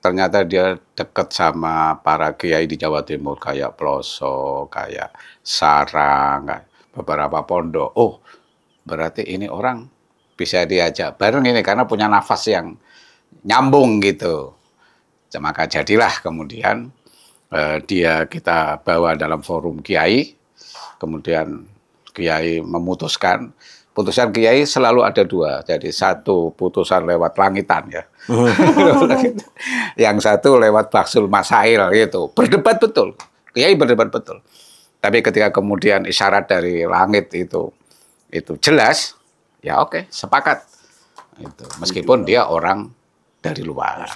ternyata dia dekat sama para kiai di Jawa Timur kayak Ploso, kayak Sarang, kayak beberapa pondok. Oh, berarti ini orang bisa diajak bareng ini karena punya nafas yang nyambung gitu. Maka jadilah kemudian dia kita bawa dalam forum kiai, kemudian kiai memutuskan. Putusan kiai selalu ada dua, jadi satu putusan lewat langitan ya, yang satu lewat baksul masail gitu, berdebat betul, kiai berdebat betul. Tapi ketika kemudian isyarat dari langit itu jelas, ya oke, sepakat. Itu. Meskipun dia orang dari luar.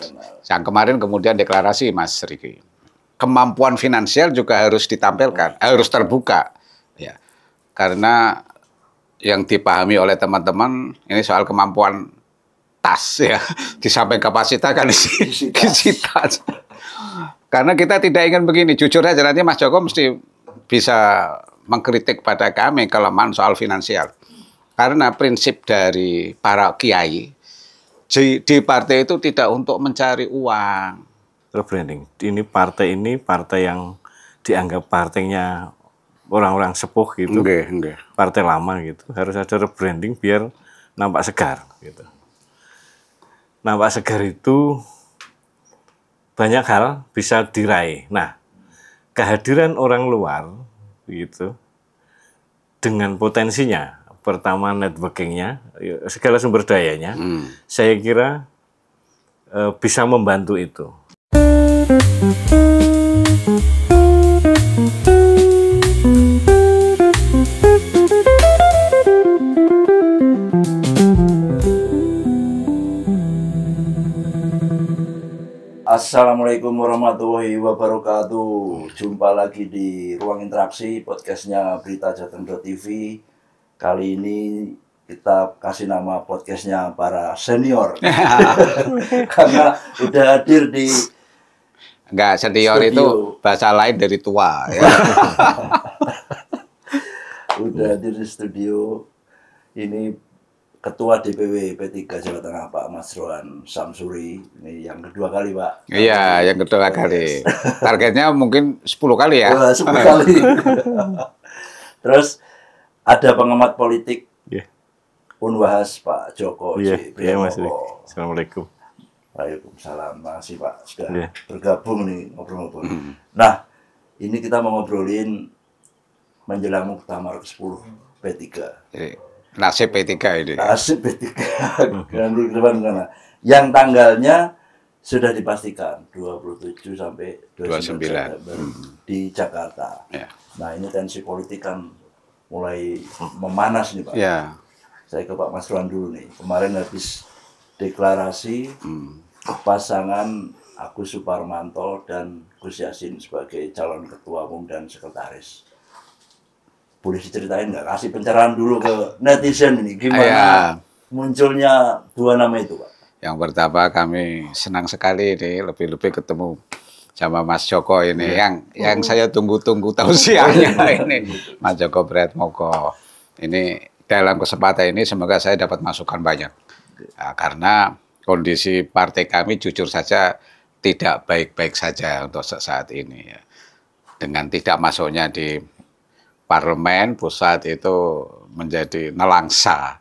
Yang kemarin kemudian deklarasi Mas Riki, kemampuan finansial juga harus ditampilkan, harus terbuka, ya, karena yang dipahami oleh teman-teman ini soal kemampuan tas ya, di samping kapasitas kan disita. Karena kita tidak ingin begini, jujur aja nanti Mas Joko mesti bisa mengkritik pada kami kelemahan soal finansial. Karena prinsip dari para kiai di partai itu tidak untuk mencari uang. Rebranding. Ini partai yang dianggap partainya orang-orang sepuh gitu, Enggak. Partai lama gitu, harus ada rebranding biar nampak segar gitu. Nampak segar itu banyak hal bisa diraih. Nah, kehadiran orang luar gitu dengan potensinya, pertama networkingnya, segala sumber dayanya, saya kira bisa membantu itu. Assalamualaikum warahmatullahi wabarakatuh. Jumpa lagi di Ruang Interaksi, podcastnya Berita Jateng.tv. Kali ini kita kasih nama podcastnya para senior. Karena udah hadir di Enggak, senior studio. Itu bahasa lain dari tua. Ya. Udah hadir di studio. Ini Ketua DPW P3 Jawa Tengah Pak Masrohan Samsuri. Ini yang kedua kali Pak. Iya, yang kedua kali. Targetnya mungkin 10 kali ya. 10 kali. Terus ada pengamat politik Unwahas Pak Joko. Mas. Assalamualaikum. Waalaikumsalam. Makasih Pak sudah bergabung nih ngobrol-ngobrol. Nah, ini kita mau ngobrolin menjelang Muktamar ke-10 P3. Nasib P3 ini. Nasib P3. Nanti ke depan mana? Yang tanggalnya sudah dipastikan 27 sampai 29 September di Jakarta. Ya. Nah, ini tensi politik kan mulai memanas nih Pak. Ya. Saya ke Pak Masrohan dulu nih. Kemarin habis deklarasi pasangan Agus Suparmanto dan Gus Yassin sebagai calon ketua umum dan sekretaris. Boleh diceritain nggak? Kasih pencerahan dulu ke netizen ini. Gimana munculnya dua nama itu, Pak? Yang pertama kami senang sekali ini lebih-lebih ketemu sama Mas Joko ini. Yang saya tunggu-tunggu tausiahnya ini. Mas Joko Priatmoko. Ini dalam kesempatan ini semoga saya dapat masukan banyak. Nah, karena kondisi partai kami jujur saja tidak baik-baik saja untuk saat ini. Ya. Dengan tidak masuknya di Parlemen pusat itu menjadi nelangsa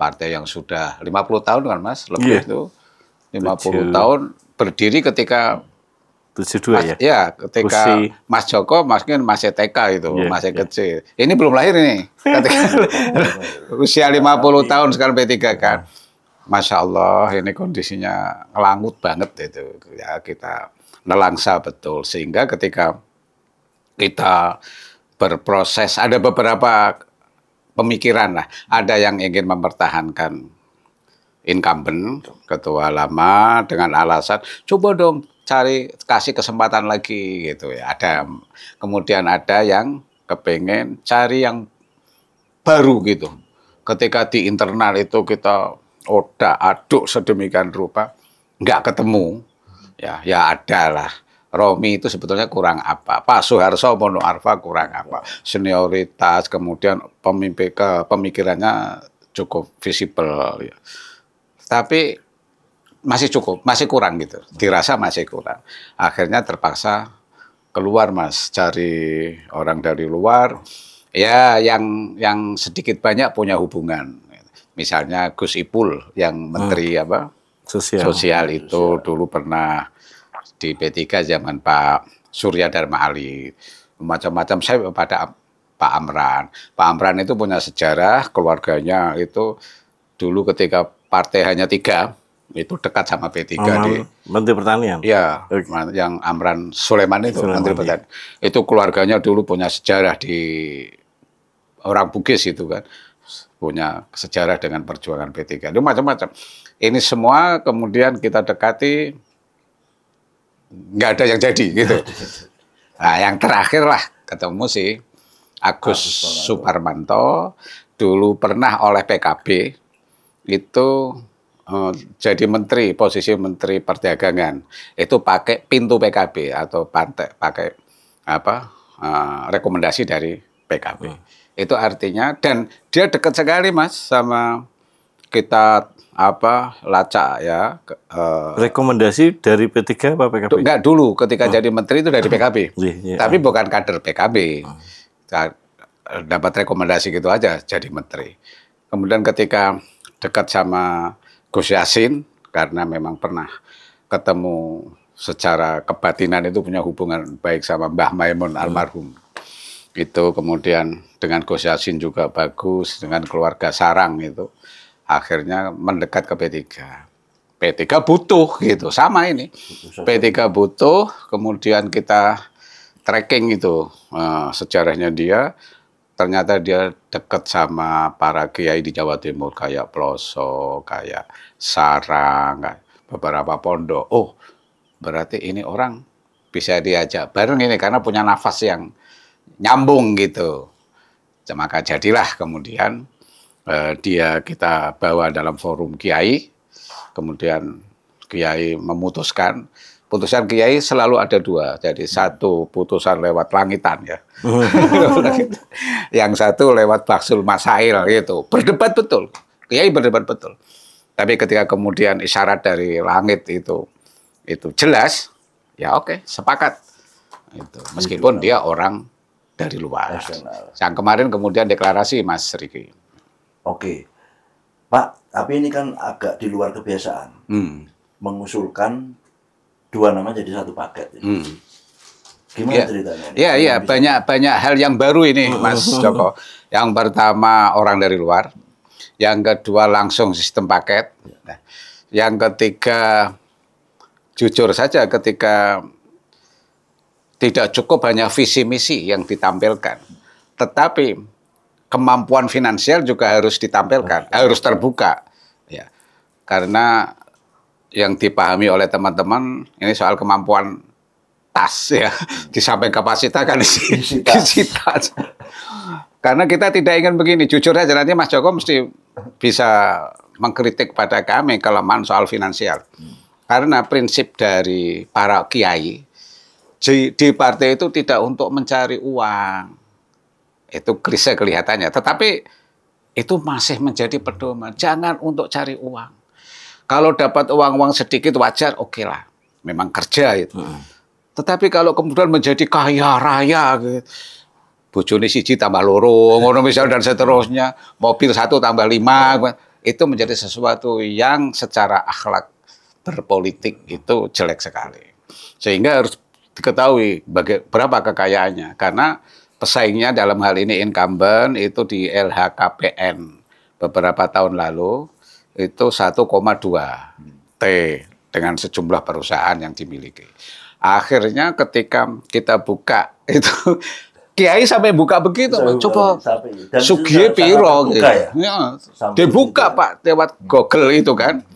partai yang sudah 50 tahun kan Mas, lebih itu 50 tahun berdiri ketika 72 ketika Mas Joko mungkin masih TK itu, masih kecil. Ini belum lahir ini. Ketika usia 50 tahun sekarang P3 kan. Masya Allah ini kondisinya ngelangut banget itu. Ya kita nelangsa betul sehingga ketika kita berproses, ada beberapa pemikiran lah. Ada yang ingin mempertahankan incumbent, ketua lama dengan alasan, coba dong kasih kesempatan lagi gitu ya. Kemudian ada yang kepengen cari yang baru gitu. Ketika di internal itu kita odak-aduk sedemikian rupa, nggak ketemu, ya ada lah. Romi itu sebetulnya kurang apa? Pak Soeharto Mono Arfa kurang apa? Senioritas, kemudian pemikirannya cukup visible. Ya. Tapi masih cukup, masih kurang gitu. Dirasa masih kurang. Akhirnya terpaksa keluar Mas, cari orang dari luar. Ya, yang sedikit banyak punya hubungan. Misalnya Gus Ipul yang menteri apa? Sosial itu dulu pernah di P3 zaman Pak Surya Dharma Ali. Macam-macam saya pada Pak Amran. Pak Amran itu punya sejarah, keluarganya itu dulu ketika partai hanya 3, itu dekat sama P3 di Menteri Pertanian. Iya, yang Amran Sulaiman itu Menteri Pertanian. Itu keluarganya dulu punya sejarah di orang Bugis itu kan. Punya sejarah dengan perjuangan P3. Itu macam-macam. Ini semua kemudian kita dekati nggak ada yang jadi gitu. Nah, yang terakhir lah ketemu si Agus Suparmanto, dulu pernah oleh PKB itu jadi menteri, posisi menteri perdagangan. Itu pakai pintu PKB atau pakai apa rekomendasi dari PKB. Itu artinya, dan dia dekat sekali Mas sama kita lacak ya. Rekomendasi dari P3 apa PKB? Enggak, dulu ketika jadi menteri itu dari PKB. Tapi bukan kader PKB. Dapat rekomendasi gitu aja jadi menteri. Kemudian ketika dekat sama Gus Yassin, karena memang pernah ketemu secara kebatinan, itu punya hubungan baik sama Mbah Maimun almarhum. Itu kemudian dengan Gus Yassin juga bagus, dengan keluarga Sarang itu. Akhirnya mendekat ke P3. P3 butuh gitu, sama ini. P3 butuh, kemudian kita tracking itu sejarahnya dia. Ternyata dia dekat sama para kiai di Jawa Timur, kayak Ploso, kayak Sarang, beberapa pondok. Oh, berarti ini orang bisa diajak bareng ini karena punya nafas yang nyambung gitu. Maka jadilah kemudian dia kita bawa dalam forum kiai, kemudian kiai memutuskan. Putusan kiai selalu ada 2, jadi satu putusan lewat langitan ya, yang satu lewat baksul masail gitu, berdebat betul, kiai berdebat betul. Tapi ketika kemudian isyarat dari langit itu jelas, ya oke, sepakat. Itu meskipun dia orang dari luar. Yang kemarin kemudian deklarasi Mas Riki. Oke, Pak, tapi ini kan agak di luar kebiasaan, mengusulkan 2 nama jadi 1 paket. Gimana ceritanya? Iya, banyak hal yang baru ini, Mas Joko. Yang pertama orang dari luar, yang kedua langsung sistem paket, nah, yang ketiga jujur saja ketika tidak cukup hanya visi misi yang ditampilkan, tetapi kemampuan finansial juga harus ditampilkan, harus terbuka, ya, karena yang dipahami oleh teman-teman ini soal kemampuan tas ya, di samping kapasitas kan disita. Karena kita tidak ingin begini, jujur aja nanti Mas Joko mesti bisa mengkritik pada kami kelemahan soal finansial. Karena prinsip dari para kiai di partai itu tidak untuk mencari uang, itu klise kelihatannya, tetapi itu masih menjadi pedoman, jangan untuk cari uang. Kalau dapat uang-uang sedikit wajar, oke lah. Memang kerja itu. Tetapi kalau kemudian menjadi kaya raya, gitu, bojone siji tambah loro, ngono misal dan seterusnya, mobil 1 tambah 5, itu menjadi sesuatu yang secara akhlak berpolitik itu jelek sekali. Sehingga harus diketahui berapa kekayaannya. Karena pesaingnya dalam hal ini incumbent itu di LHKPN beberapa tahun lalu, itu 1,2 T dengan sejumlah perusahaan yang dimiliki. Akhirnya ketika kita buka itu kiai sampai buka begitu, coba Sugiye piro gitu. Ya, dibuka Pak lewat Google itu kan.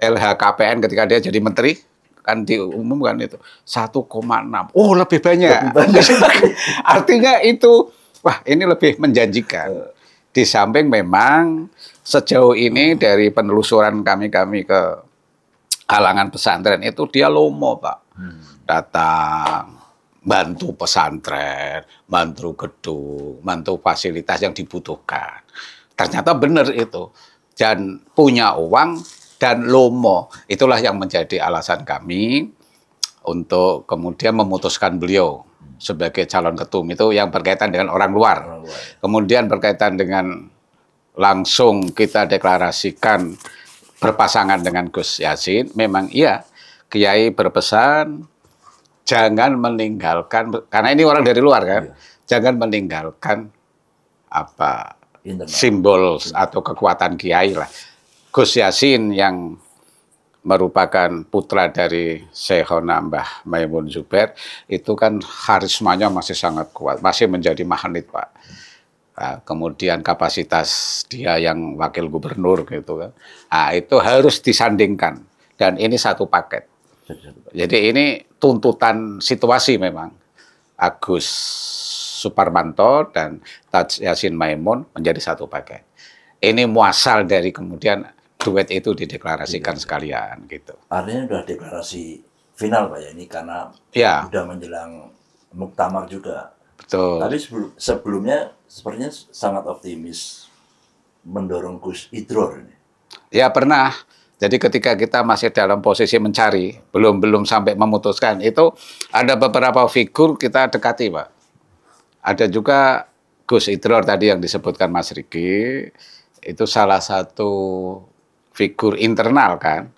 LHKPN ketika dia jadi menteri kan diumumkan itu 1,6. Oh, lebih banyak. Artinya itu wah, ini lebih menjanjikan. Di samping memang sejauh ini dari penelusuran kami ke kalangan pesantren itu dia lomo Pak. Datang, bantu pesantren, bantu gedung, bantu fasilitas yang dibutuhkan. Ternyata benar itu. Dan punya uang dan lomo. Itulah yang menjadi alasan kami untuk kemudian memutuskan beliau sebagai calon ketum itu yang berkaitan dengan orang luar. Kemudian berkaitan dengan langsung kita deklarasikan berpasangan dengan Gus Yassin, memang iya Kiai berpesan jangan meninggalkan, karena ini orang dari luar kan, jangan meninggalkan apa simbol atau kekuatan Kiai lah. Gus Yassin yang merupakan putra dari Syekhona Mbah Maimun Zubair, itu kan karismanya masih sangat kuat, masih menjadi magnet, Pak. Nah, kemudian kapasitas dia yang wakil gubernur gitu kan, nah, itu harus disandingkan dan ini satu paket. Jadi ini tuntutan situasi memang. Agus Suparmanto dan Taj Yassin Maimun menjadi satu paket. Ini muasal dari kemudian duet itu dideklarasikan sekalian gitu. Artinya sudah deklarasi final Pak ya ini karena sudah menjelang muktamar juga. Betul. Tapi sebelumnya sepertinya sangat optimis mendorong Gus Idror ini. Ya pernah. Jadi ketika kita masih dalam posisi mencari, belum sampai memutuskan, itu ada beberapa figur kita dekati, Pak. Ada juga Gus Idror tadi yang disebutkan Mas Riki, itu salah satu figur internal kan,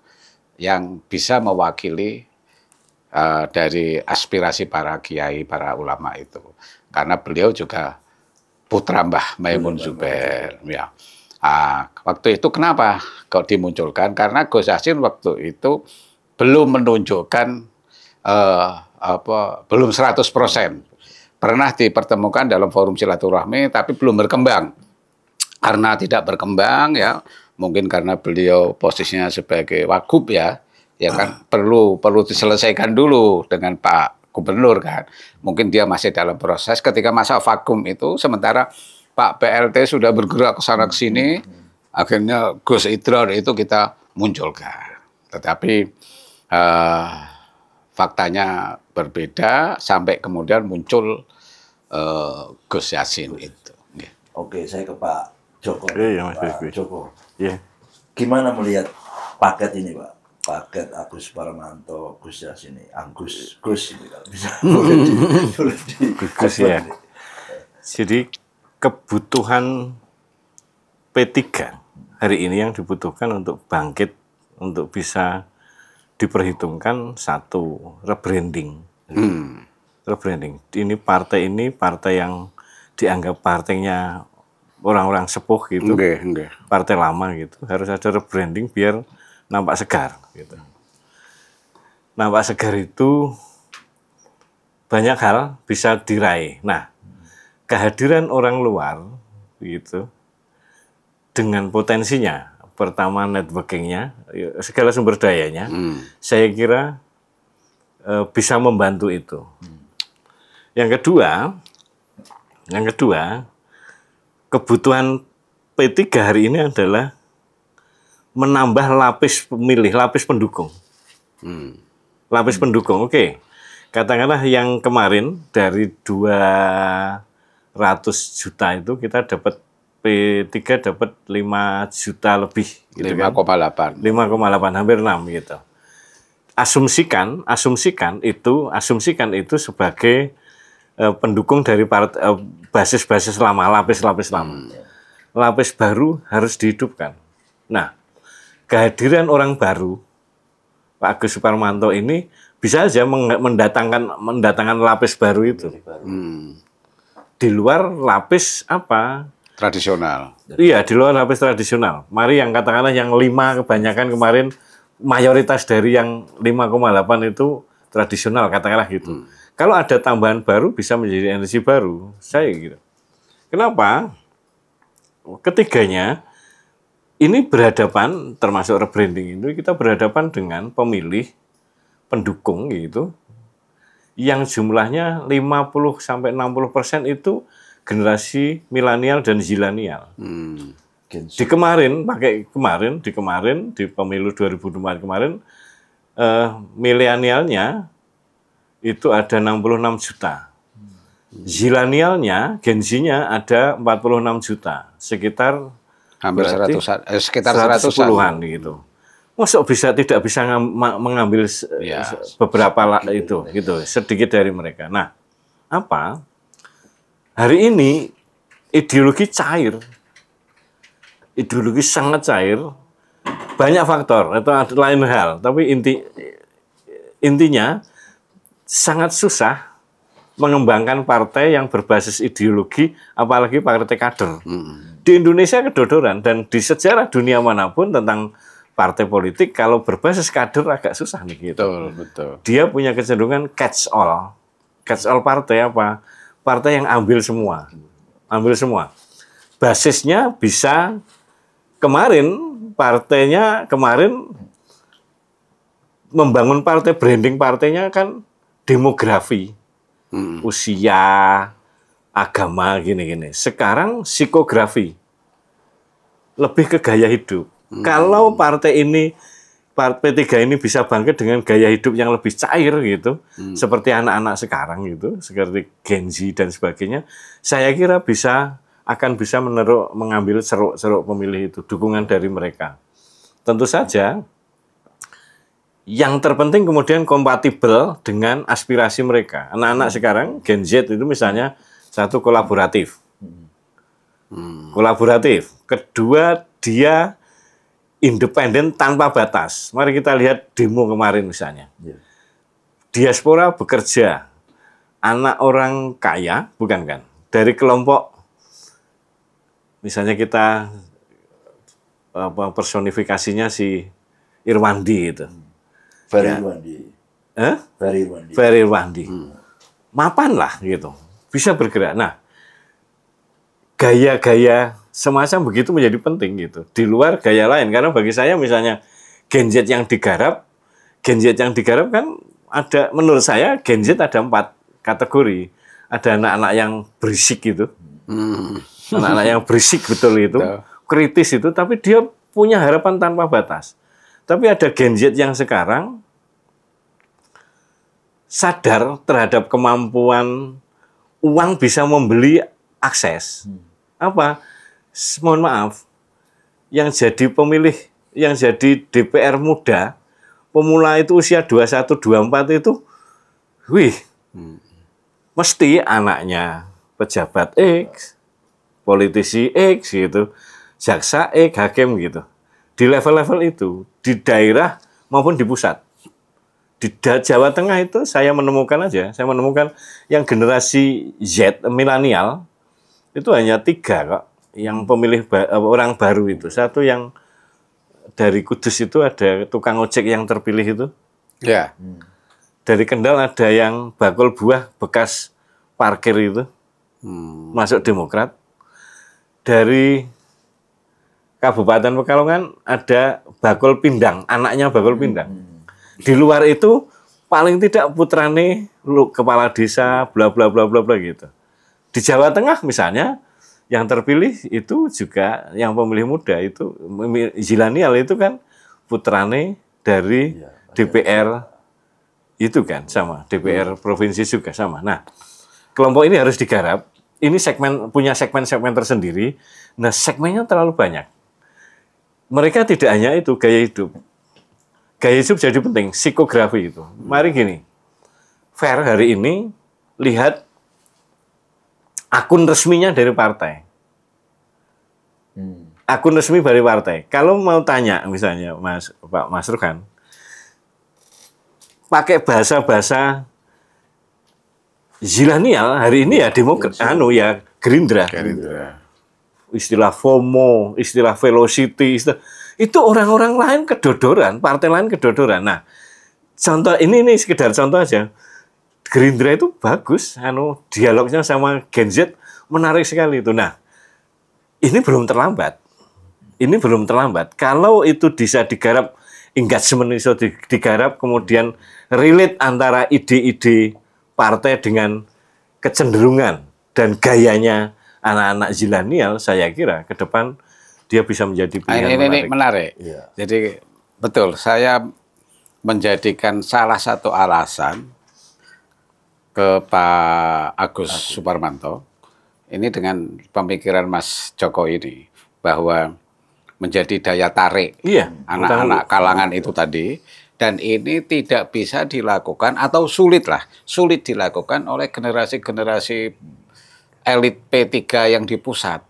yang bisa mewakili dari aspirasi para kiai, para ulama itu. Karena beliau juga putra Mbah Maimun Zubair, ya. Waktu itu kenapa kok dimunculkan? Karena Gus Yassin waktu itu belum menunjukkan belum 100%. Pernah dipertemukan dalam forum silaturahmi tapi belum berkembang. Karena tidak berkembang ya, mungkin karena beliau posisinya sebagai wagub ya kan perlu diselesaikan dulu dengan Pak Gubernur kan. Mungkin dia masih dalam proses ketika masa vakum itu, sementara Pak PLT sudah bergerak ke sana ke sini, akhirnya Gus Idror itu kita munculkan. Tetapi faktanya berbeda sampai kemudian muncul Gus Yassin itu. Oke, saya ke Pak Joko. Pak Joko. Yeah. Gimana melihat paket ini, Pak? Paket Agus Suparmanto, Gus Yassin ini, Gus ini kalau bisa. Gus ya. Jadi kebutuhan P3 hari ini yang dibutuhkan untuk bangkit, untuk bisa diperhitungkan satu rebranding. Rebranding. Ini partai yang dianggap partainya orang-orang sepuh gitu, partai lama gitu, harus ada rebranding biar nampak segar gitu. Nampak segar itu banyak hal bisa diraih. Nah, kehadiran orang luar gitu dengan potensinya, pertama networkingnya, segala sumber dayanya, saya kira bisa membantu itu. Yang kedua, kebutuhan P3 hari ini adalah menambah lapis pemilih, lapis pendukung. Lapis pendukung, oke. Katakanlah yang kemarin dari 200 juta itu kita dapat P3 dapat 5 juta lebih gitu 5,8. 5,8 hampir 6 gitu. Asumsikan itu sebagai pendukung dari basis-basis lama, lapis-lapis lama. Lapis baru harus dihidupkan. Nah, kehadiran orang baru Pak Agus Suparmanto ini bisa aja mendatangkan lapis baru itu. Di luar lapis apa? Tradisional. Iya, di luar lapis tradisional. Mari yang katakanlah yang 5 kebanyakan kemarin, mayoritas dari yang 5,8 itu tradisional, katakanlah gitu. Kalau ada tambahan baru bisa menjadi energi baru. Saya gitu. Kenapa? Ketiganya, ini berhadapan, termasuk rebranding itu, kita berhadapan dengan pemilih pendukung gitu, yang jumlahnya 50-60% itu generasi milenial dan zilenial. Di kemarin di pemilu 2024 kemarin, milenialnya itu ada 66 juta. Zilenialnya, Gen Z-nya ada 46 juta, sekitar hampir 100-an, sekitar 110-an gitu. Masuk tidak bisa mengambil Ya. beberapa itu gitu, sedikit dari mereka. Nah, apa? Hari ini ideologi cair. Ideologi sangat cair. Banyak faktor, itu ada lain hal, tapi intinya sangat susah mengembangkan partai yang berbasis ideologi, apalagi partai kader. Di Indonesia kedodoran, dan di sejarah dunia manapun tentang partai politik, kalau berbasis kader agak susah nih gitu. Betul, betul. Dia punya kecenderungan catch all. Catch all partai apa? Partai yang ambil semua. Ambil semua. Basisnya bisa partainya kemarin membangun partai, branding partainya kan demografi. Usia, agama, gini-gini. Sekarang psikografi. Lebih ke gaya hidup. Kalau partai ini, P3 ini bisa bangkit dengan gaya hidup yang lebih cair gitu, seperti anak-anak sekarang gitu, seperti Gen Z dan sebagainya, saya kira akan bisa mengambil ceruk pemilih itu, dukungan dari mereka. Tentu saja, yang terpenting kemudian kompatibel dengan aspirasi mereka. Anak-anak sekarang, Gen Z itu misalnya, satu kolaboratif. Kolaboratif. Kedua, dia independen tanpa batas. Mari kita lihat demo kemarin misalnya. Diaspora bekerja. Anak orang kaya, bukan kan? Dari kelompok, misalnya kita personifikasinya si Irwandi itu. Ferry Irwandi. Ferry Irwandi. Ferry Irwandi. Mapan lah gitu. Bisa bergerak. Nah, gaya-gaya semacam begitu menjadi penting gitu. Di luar gaya lain. Karena bagi saya misalnya Gen Z yang digarap kan ada, menurut saya Gen Z ada 4 kategori. Ada anak-anak yang berisik gitu. Anak-anak yang berisik betul itu. Kritis itu, tapi dia punya harapan tanpa batas. Tapi ada Gen Z yang sekarang sadar terhadap kemampuan uang bisa membeli akses. Apa? Mohon maaf, yang jadi pemilih, yang jadi DPR muda, pemula itu usia 21, 24 itu, mesti anaknya pejabat X, politisi X gitu, jaksa X, hakim gitu. Di level-level itu, di daerah maupun di pusat. Di Jawa Tengah itu saya menemukan yang generasi Z, milenial, itu hanya 3 kok. Yang pemilih orang baru itu. Satu yang dari Kudus itu ada tukang ojek yang terpilih itu. Ya. Dari Kendal ada yang bakul buah bekas parkir itu. Masuk Demokrat. Dari Kabupaten Pekalongan ada bakul pindang, anaknya bakul pindang. Di luar itu paling tidak putrane kepala desa bla bla bla bla bla gitu. Di Jawa Tengah misalnya yang terpilih itu juga yang pemilih muda itu zilenial itu kan putrane dari DPR itu kan sama, DPR provinsi juga sama. Nah, kelompok ini harus digarap. Ini punya segmen-segmen tersendiri. Nah, segmennya terlalu banyak. Mereka tidak hanya itu gaya hidup. Gaya hidup jadi penting, psikografi itu. Mari gini. Fair hari ini lihat akun resminya dari partai. Akun resmi dari partai. Kalau mau tanya misalnya Pak Mas Rukan, pakai bahasa-bahasa zilenial hari ini ya Demokrat, Gerindra. Istilah FOMO, istilah velocity, itu orang-orang lain kedodoran, partai lain kedodoran. Nah, contoh ini sekedar contoh aja. Gerindra itu bagus, dialognya sama Gen Z menarik sekali itu. Nah, ini belum terlambat. Kalau itu bisa digarap, engagement itu digarap, kemudian relate antara ide-ide partai dengan kecenderungan dan gayanya anak-anak zilenial, saya kira ke depan dia bisa menjadi pilihan ini menarik. Ya. Jadi betul, saya menjadikan salah satu alasan ke Pak Agus Suparmanto ini dengan pemikiran Mas Joko ini, bahwa menjadi daya tarik Iya, anak-anak kalangan itu tadi. Dan ini tidak bisa dilakukan atau sulit dilakukan oleh generasi-generasi elit P3 yang di pusat.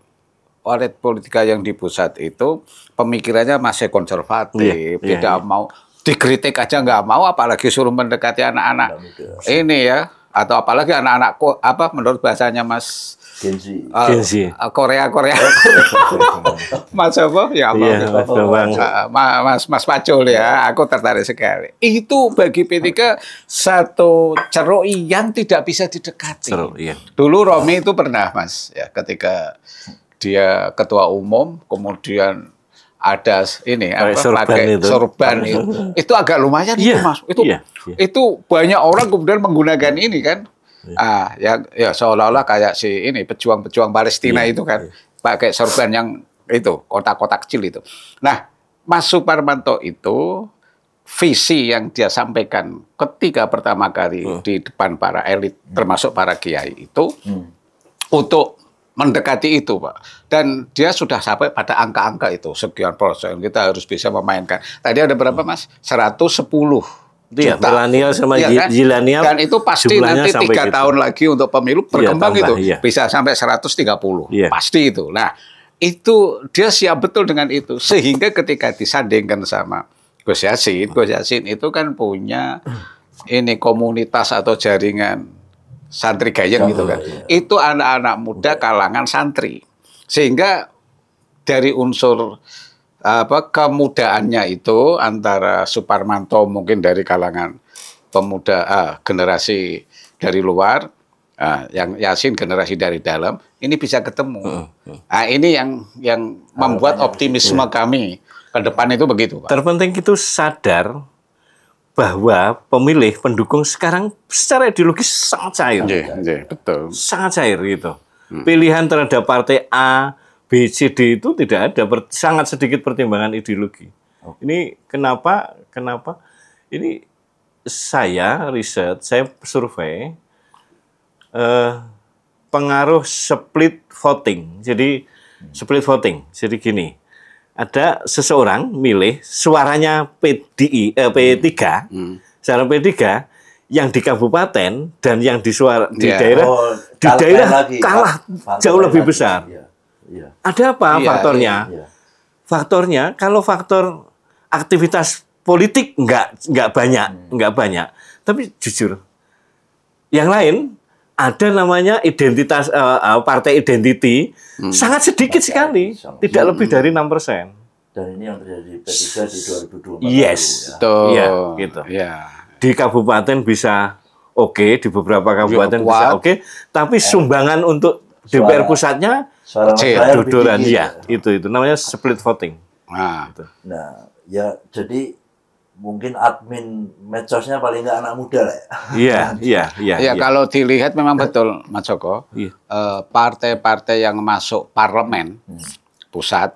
Elit politika yang di pusat itu pemikirannya masih konservatif, tidak mau dikritik aja nggak mau, apalagi suruh mendekati anak-anak ini ya, atau apalagi anak-anak menurut bahasanya Mas Gen Z. Korea Mas apa ya Mas Pacul ya, aku tertarik sekali. Itu bagi P3 satu ceruk yang tidak bisa didekati. Dulu Romi itu pernah Mas ya, ketika dia ketua umum, kemudian ada ini pakai sorban itu agak lumayan itu Mas. Itu banyak orang kemudian menggunakan ini kan. Ya seolah-olah kayak si ini pejuang-pejuang Palestina itu kan pakai sorban yang itu kotak-kotak kecil itu. Nah, Mas Suparmanto itu visi yang dia sampaikan ketika pertama kali di depan para elit termasuk para kiai itu untuk mendekati itu, Pak. Dan dia sudah sampai pada angka-angka itu, sekian persen kita harus bisa memainkan. Tadi ada berapa Mas? 110 juta. Milenial sama zilenial. Dan itu pasti nanti 3 tahun lagi untuk pemilu berkembang tambah, itu. Bisa sampai 130. Pasti itu. Nah, itu dia siap betul dengan itu. Sehingga ketika disandingkan sama Gus Yassin itu kan punya ini komunitas atau jaringan santri gayeng gitu kan. Itu anak-anak muda kalangan santri. Sehingga dari unsur kemudaannya itu antara Suparmanto mungkin dari kalangan pemuda generasi dari luar, yang Yassin generasi dari dalam, ini bisa ketemu. Nah, ini yang membuat optimisme kami ke depan itu begitu, Pak. Terpenting itu sadar bahwa pemilih pendukung sekarang secara ideologis sangat cair. Betul. Sangat cair gitu. Pilihan terhadap partai A, B, C, D itu tidak ada, sangat sedikit pertimbangan ideologi. Ini kenapa? Ini saya riset, saya survei pengaruh split voting. Jadi split voting. Jadi gini, ada seseorang milih suaranya P3, suara P3 yang di kabupaten dan yang di daerah kalah jauh lebih besar. Ada apa faktornya? Faktornya kalau faktor aktivitas politik nggak banyak. Tapi jujur, yang lain ada namanya identitas partai identity sangat sedikit sekali, tidak lebih dari 6%. Dan ini yang terjadi P3 di 2024. Yes, gitu. Di kabupaten bisa oke, di beberapa kabupaten bisa oke, tapi sumbangan untuk DPR pusatnya dodoran, itu namanya split voting. Nah, ya jadi mungkin admin medsosnya paling nggak anak muda lah. Iya. Kalau dilihat memang betul, Mas Joko. Partai-partai yang masuk parlemen pusat,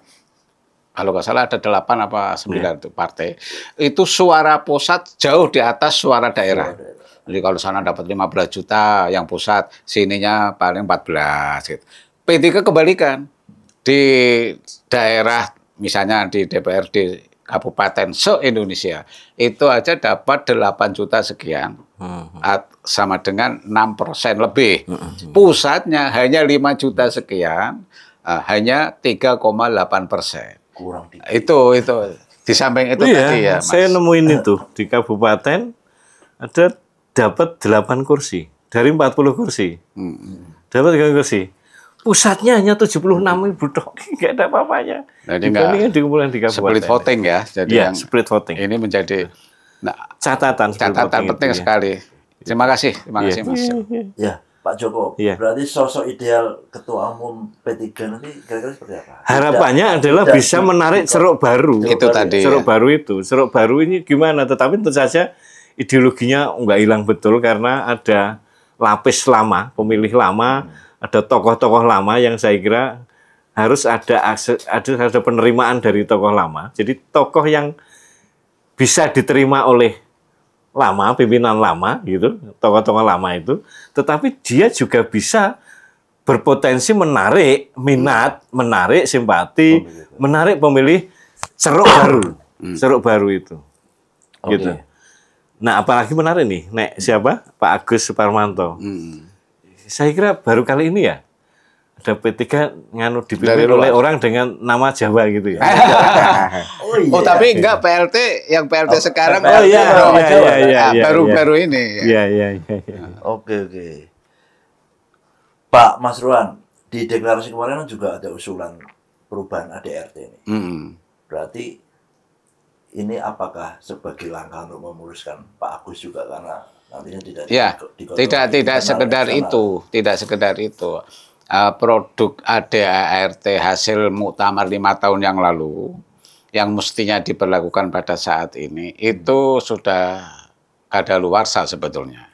kalau nggak salah ada 8 apa 9 itu partai, itu suara pusat jauh di atas suara daerah. Jadi kalau sana dapat 15 juta yang pusat, sininya paling 14 gitu. P3 kebalikan. Di daerah misalnya di DPRD kabupaten se-Indonesia itu aja dapat 8 juta sekian. Sama dengan 6% lebih. Pusatnya hanya 5 juta sekian, hanya 3,8%. Kurang dikit. Itu di samping itu tadi ya, Mas. Saya nemuin itu di kabupaten ada dapat 8 kursi dari 40 kursi. Dapat 3 kursi. Pusatnya hanya 76.000 dok, nggak ada apa-apanya. Jadi nggak dikumpulkan di kabupaten. Split voting ya, jadi yang split voting. Ini menjadi catatan penting sekali. Terima kasih Mas. Ya, Pak Joko. Berarti sosok ideal ketua umum P3 nanti kira-kira seperti apa? Harapannya adalah bisa menarik ceruk baru. Itu tadi. Ceruk baru ini gimana? Tetapi tentu saja ideologinya nggak hilang betul karena ada lapis lama, pemilih lama. Ada tokoh-tokoh lama yang saya kira harus ada penerimaan dari tokoh lama. Jadi tokoh yang bisa diterima oleh pimpinan lama gitu, tokoh-tokoh lama itu, tetapi dia juga bisa berpotensi menarik minat, menarik simpati, menarik pemilih ceruk baru itu. Gitu. Nah, apalagi menarik nih, Nek siapa? Pak Agus Suparmanto. Saya kira baru kali ini ya ada P3 dipimpin oleh orang dengan nama Jawa gitu ya. Oh, tapi enggak PLT, yang PLT sekarang. Oh iya. Baru-baru ini. Iya. Oke. Pak Mas Ruan, di deklarasi kemarin juga ada usulan perubahan ADRT ini. Berarti ini apakah sebagai langkah untuk memuluskan Pak Agus juga karena nantinya tidak sekedar itu. Produk ADART hasil muktamar 5 tahun yang lalu yang mestinya diberlakukan pada saat ini itu sudah kadaluarsa sebetulnya.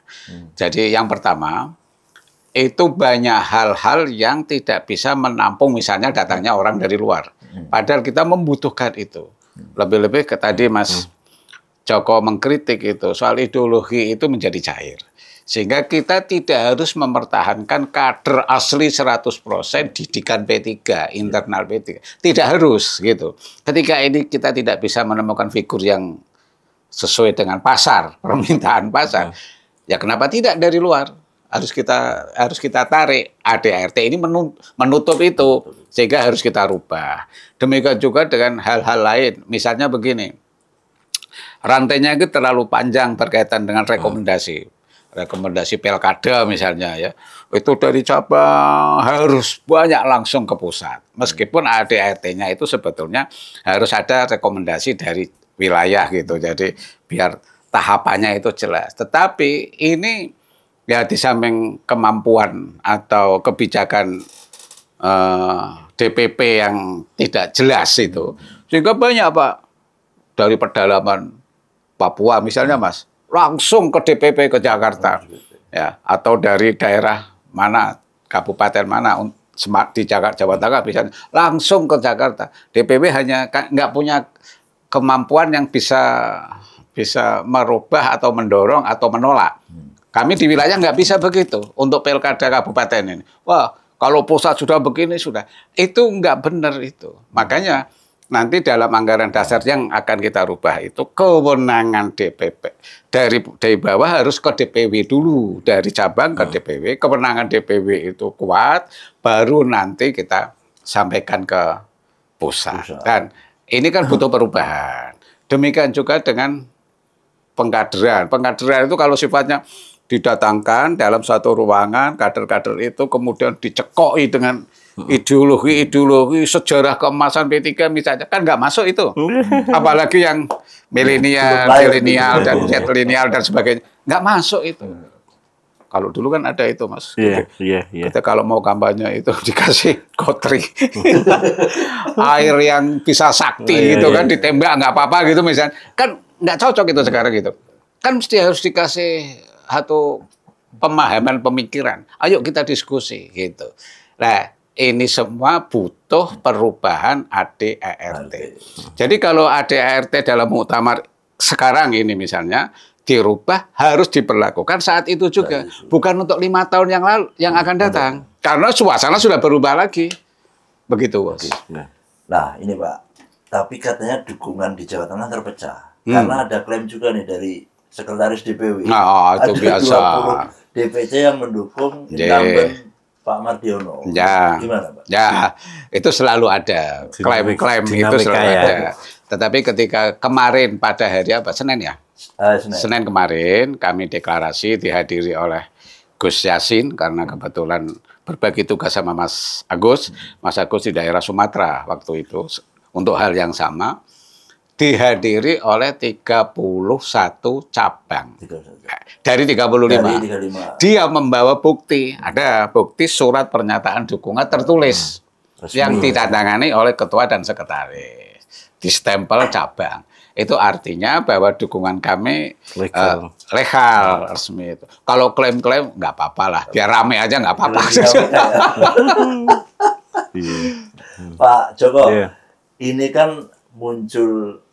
Jadi yang pertama itu banyak hal-hal yang tidak bisa menampung misalnya datangnya orang dari luar. Padahal kita membutuhkan itu. Lebih-lebih ke tadi Mas Joko mengkritik itu soal ideologi itu menjadi cair. Sehingga kita tidak harus mempertahankan kader asli 100% didikan P3, internal P3. Tidak harus gitu. Ketika ini kita tidak bisa menemukan figur yang sesuai dengan pasar, permintaan pasar. Ya kenapa tidak dari luar? Harus kita tarik. ADART ini menutup itu sehingga harus kita rubah. Demikian juga dengan hal-hal lain. Misalnya begini. Rantainya itu terlalu panjang berkaitan dengan rekomendasi pilkada misalnya ya, itu dari cabang harus banyak langsung ke pusat. Meskipun ADART-nya itu sebetulnya harus ada rekomendasi dari wilayah gitu, jadi biar tahapannya itu jelas. Tetapi ini ya di samping kemampuan atau kebijakan DPP yang tidak jelas itu, sehingga banyak Pak dari pedalaman Papua misalnya Mas, langsung ke DPP ke Jakarta, ya, atau dari daerah mana, kabupaten mana di Jawa Tengah bisa langsung ke Jakarta. DPP hanya nggak punya kemampuan yang bisa merubah atau mendorong atau menolak. Kami di wilayah nggak bisa begitu untuk pilkada kabupaten ini. Wah, kalau pusat sudah begini sudah, itu nggak benar itu. Makanya nanti dalam anggaran dasar yang akan kita rubah itu kewenangan DPP dari bawah harus ke DPW dulu, dari cabang ke DPW. Kewenangan DPW itu kuat, baru nanti kita sampaikan ke pusat. Dan ini kan butuh perubahan. Demikian juga dengan pengkaderan. Pengkaderan itu kalau sifatnya didatangkan dalam satu ruangan, kader-kader itu kemudian dicekoi dengan ideologi sejarah keemasan P3 misalnya, kan nggak masuk itu. Apalagi yang milenial dan milenial dan sebagainya, nggak masuk itu. Kalau dulu kan ada itu Mas. Kita kalau mau kampanye itu dikasih kotri, air yang bisa sakti gitu kan, ditembak nggak apa-apa gitu misalnya, kan nggak cocok itu sekarang gitu. Kan mesti harus dikasih satu pemahaman pemikiran. Ayo kita diskusi gitu. Nah, ini semua butuh perubahan ADART. Jadi kalau ADART dalam muktamar sekarang ini misalnya dirubah, harus diperlakukan saat itu juga, bukan untuk 5 tahun yang lalu yang akan datang. Karena suasana sudah berubah lagi. Begitu, Bos. Nah, ini Pak. Tapi katanya dukungan di Jawa Tengah terpecah. Karena ada klaim juga nih dari sekretaris DPW. Nah, itu ada biasa. 20 DPC yang mendukung incumbent Pak Mardiono. Ya, gimana Pak? Ya, itu selalu ada. Klaim-klaim itu selalu ada. Tetapi ketika kemarin pada hari apa? Senin ya? Senin kemarin kami deklarasi dihadiri oleh Gus Yassin karena kebetulan berbagi tugas sama Mas Agus. Mas Agus di daerah Sumatera waktu itu untuk hal yang sama. Dihadiri oleh 31 cabang. Dari 35. Dia membawa bukti. Ada bukti surat pernyataan dukungan tertulis. Yang ditandatangani oleh ketua dan sekretaris. Distempel cabang. Itu artinya bahwa dukungan kami legal, resmi itu. Kalau klaim-klaim nggak apa-apa lah. Biar rame aja nggak apa-apa. Pak Joko, ini kan muncul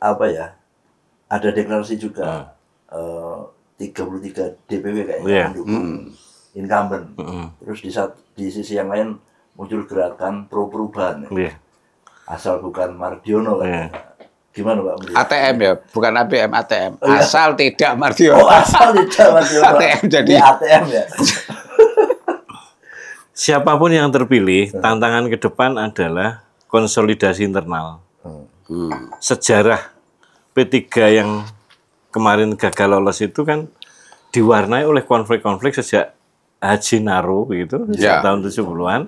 apa ya, ada deklarasi juga 33 DPW kayaknya mendukung incumbent. Terus di sisi yang lain muncul gerakan pro perubahan. Iya. Asal bukan Mardiono kan. Gimana Pak? Melihat? ATM ya, bukan ABM, ATM. Asal tidak Mardiono. Oh, asal tidak Mardiono. ATM jadi. Ini ATM ya. Siapapun yang terpilih, tantangan ke depan adalah konsolidasi internal. Sejarah P3 yang kemarin gagal lolos itu kan diwarnai oleh konflik-konflik sejak Haji Naru gitu, sejak tahun 70-an.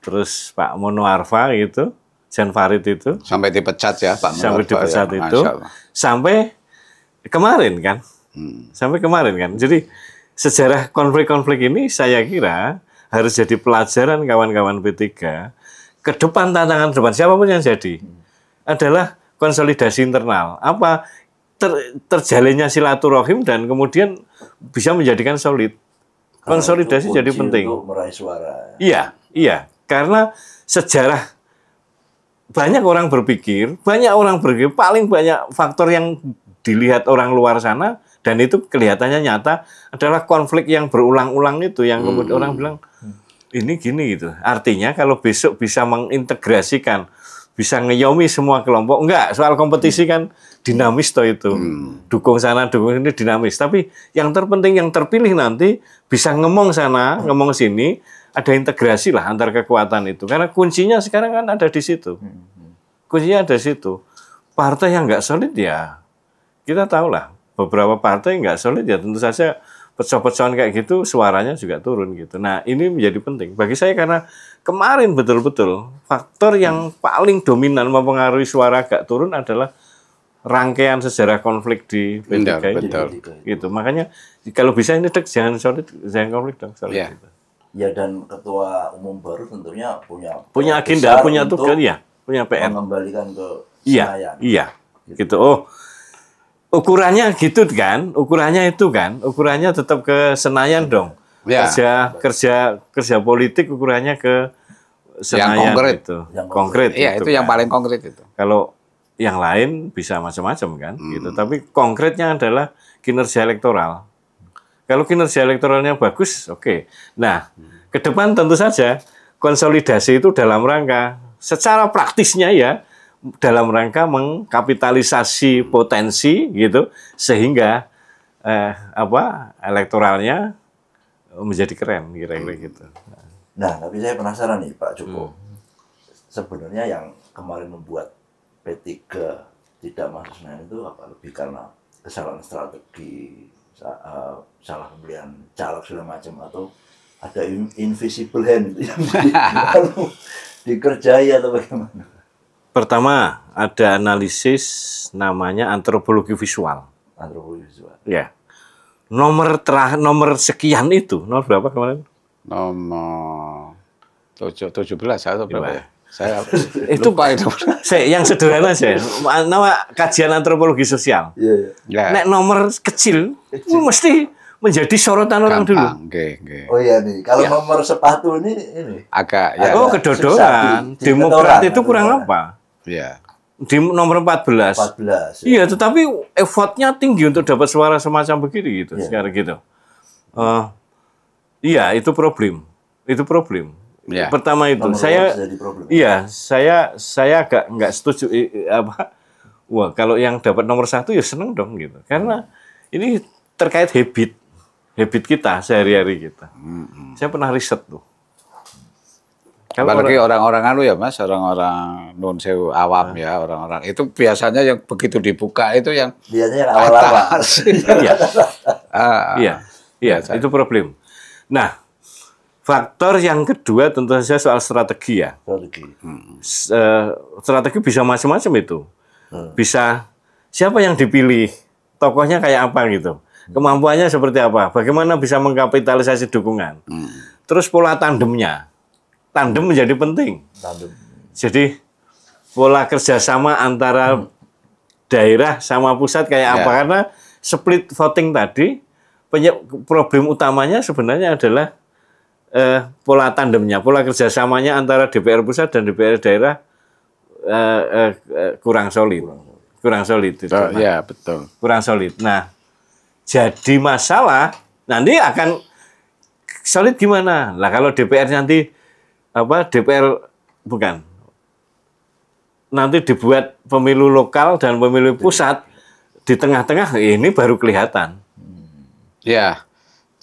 Terus Pak Mono Arfa gitu, Jan Farid itu. Sampai dipecat ya Pak Mono Sampai Arfa dipecat ya, itu. Sampai kemarin kan. Sampai kemarin kan. Jadi sejarah konflik-konflik ini saya kira harus jadi pelajaran kawan-kawan P3 ke depan, tantangan depan siapapun yang jadi adalah konsolidasi internal. Apa terjalinnya silaturahim dan kemudian bisa menjadikan solid. Konsolidasi jadi penting. Untuk meraih suara. Iya, iya. Karena sejarah banyak orang berpikir paling banyak faktor yang dilihat orang luar sana dan itu kelihatannya nyata adalah konflik yang berulang-ulang itu yang kemudian orang bilang ini gini gitu. Artinya kalau besok bisa mengintegrasikan, bisa ngeyomi semua kelompok, enggak, soal kompetisi kan dinamis toh itu. Dukung sana, dukung ini dinamis. Tapi yang terpenting yang terpilih nanti bisa ngomong sana, ngomong sini, ada integrasi lah antar kekuatan itu. Karena kuncinya sekarang kan ada di situ. Kuncinya ada di situ. Partai yang enggak solid ya, kita tahu lah. Beberapa partai yang enggak solid ya tentu saja pecah-pecahan kayak gitu suaranya juga turun gitu. Nah ini menjadi penting bagi saya karena kemarin betul-betul faktor yang paling dominan mempengaruhi suara agak turun adalah rangkaian sejarah konflik di P3 ini. Gitu. Makanya kalau bisa ini jangan solid, jangan konflik dong. Solid, gitu. Ya dan ketua umum baru tentunya punya agenda, punya tugas ya, punya PR. Mengembalikan ke Senayan. Iya, gitu. Oh. Ukurannya gitu kan, ukurannya tetap ke Senayan dong. Ya. Kerja politik ukurannya ke Senayan gitu. Konkret. Iya, itu yang paling konkret itu. Kalau yang lain bisa macam-macam kan, gitu. Tapi konkretnya adalah kinerja elektoral. Kalau kinerja elektoralnya bagus, oke. Nah, ke depan tentu saja konsolidasi itu dalam rangka secara praktisnya ya dalam rangka mengkapitalisasi potensi gitu sehingga elektoralnya menjadi keren kira-kira gitu. Nah, tapi saya penasaran nih Pak Joko. Sebenarnya yang kemarin membuat P3 tidak masuk Senayan itu apa? Lebih karena kesalahan strategi, salah pemilihan caleg segala macam atau ada invisible hand yang dikerjai atau bagaimana? Pertama, ada analisis namanya antropologi visual. Antropologi visual. Ya. Nomor sekian itu, nomor berapa kemarin? Nomor 17 atau berapa ya? Saya itu lupa itu. Yang sederhana saja. Nama kajian antropologi sosial. Iya. Nek nomor kecil, mesti menjadi sorotan orang dulu. Oh iya nih, kalau nomor sepatu ini agak ya. Oh, kedodoran. Demokrat itu kurang apa? Iya. Di nomor 14. 14. Iya, tetapi effortnya tinggi untuk dapat suara semacam begini gitu, sekarang gitu. Iya, itu problem. Itu problem. Ya. Pertama itu, saya agak nggak setuju Wah, kalau yang dapat nomor 1 ya seneng dong gitu. Karena ini terkait habit kita sehari-hari kita. Saya pernah riset tuh. Apalagi orang-orang ya Mas, orang-orang non sewu awam ya, orang-orang itu biasanya yang begitu dibuka itu yang biasanya awal-awal. Iya, itu problem. Nah, faktor yang kedua tentu saja soal strategi ya. Strategi bisa macam-macam itu. Bisa siapa yang dipilih, tokohnya kayak apa gitu. Kemampuannya seperti apa, bagaimana bisa mengkapitalisasi dukungan. Terus pola tandemnya. Tandem menjadi penting. Jadi pola kerjasama antara daerah sama pusat kayak apa? Karena split voting tadi, problem utamanya sebenarnya adalah pola tandemnya, pola kerjasamanya antara DPR pusat dan DPR daerah kurang solid. Ya betul. Kurang solid. Nah, jadi masalah nanti akan solid gimana? Lah kalau DPR nanti DPR bukan nanti dibuat pemilu lokal dan pemilu pusat di tengah-tengah ini baru kelihatan. Ya,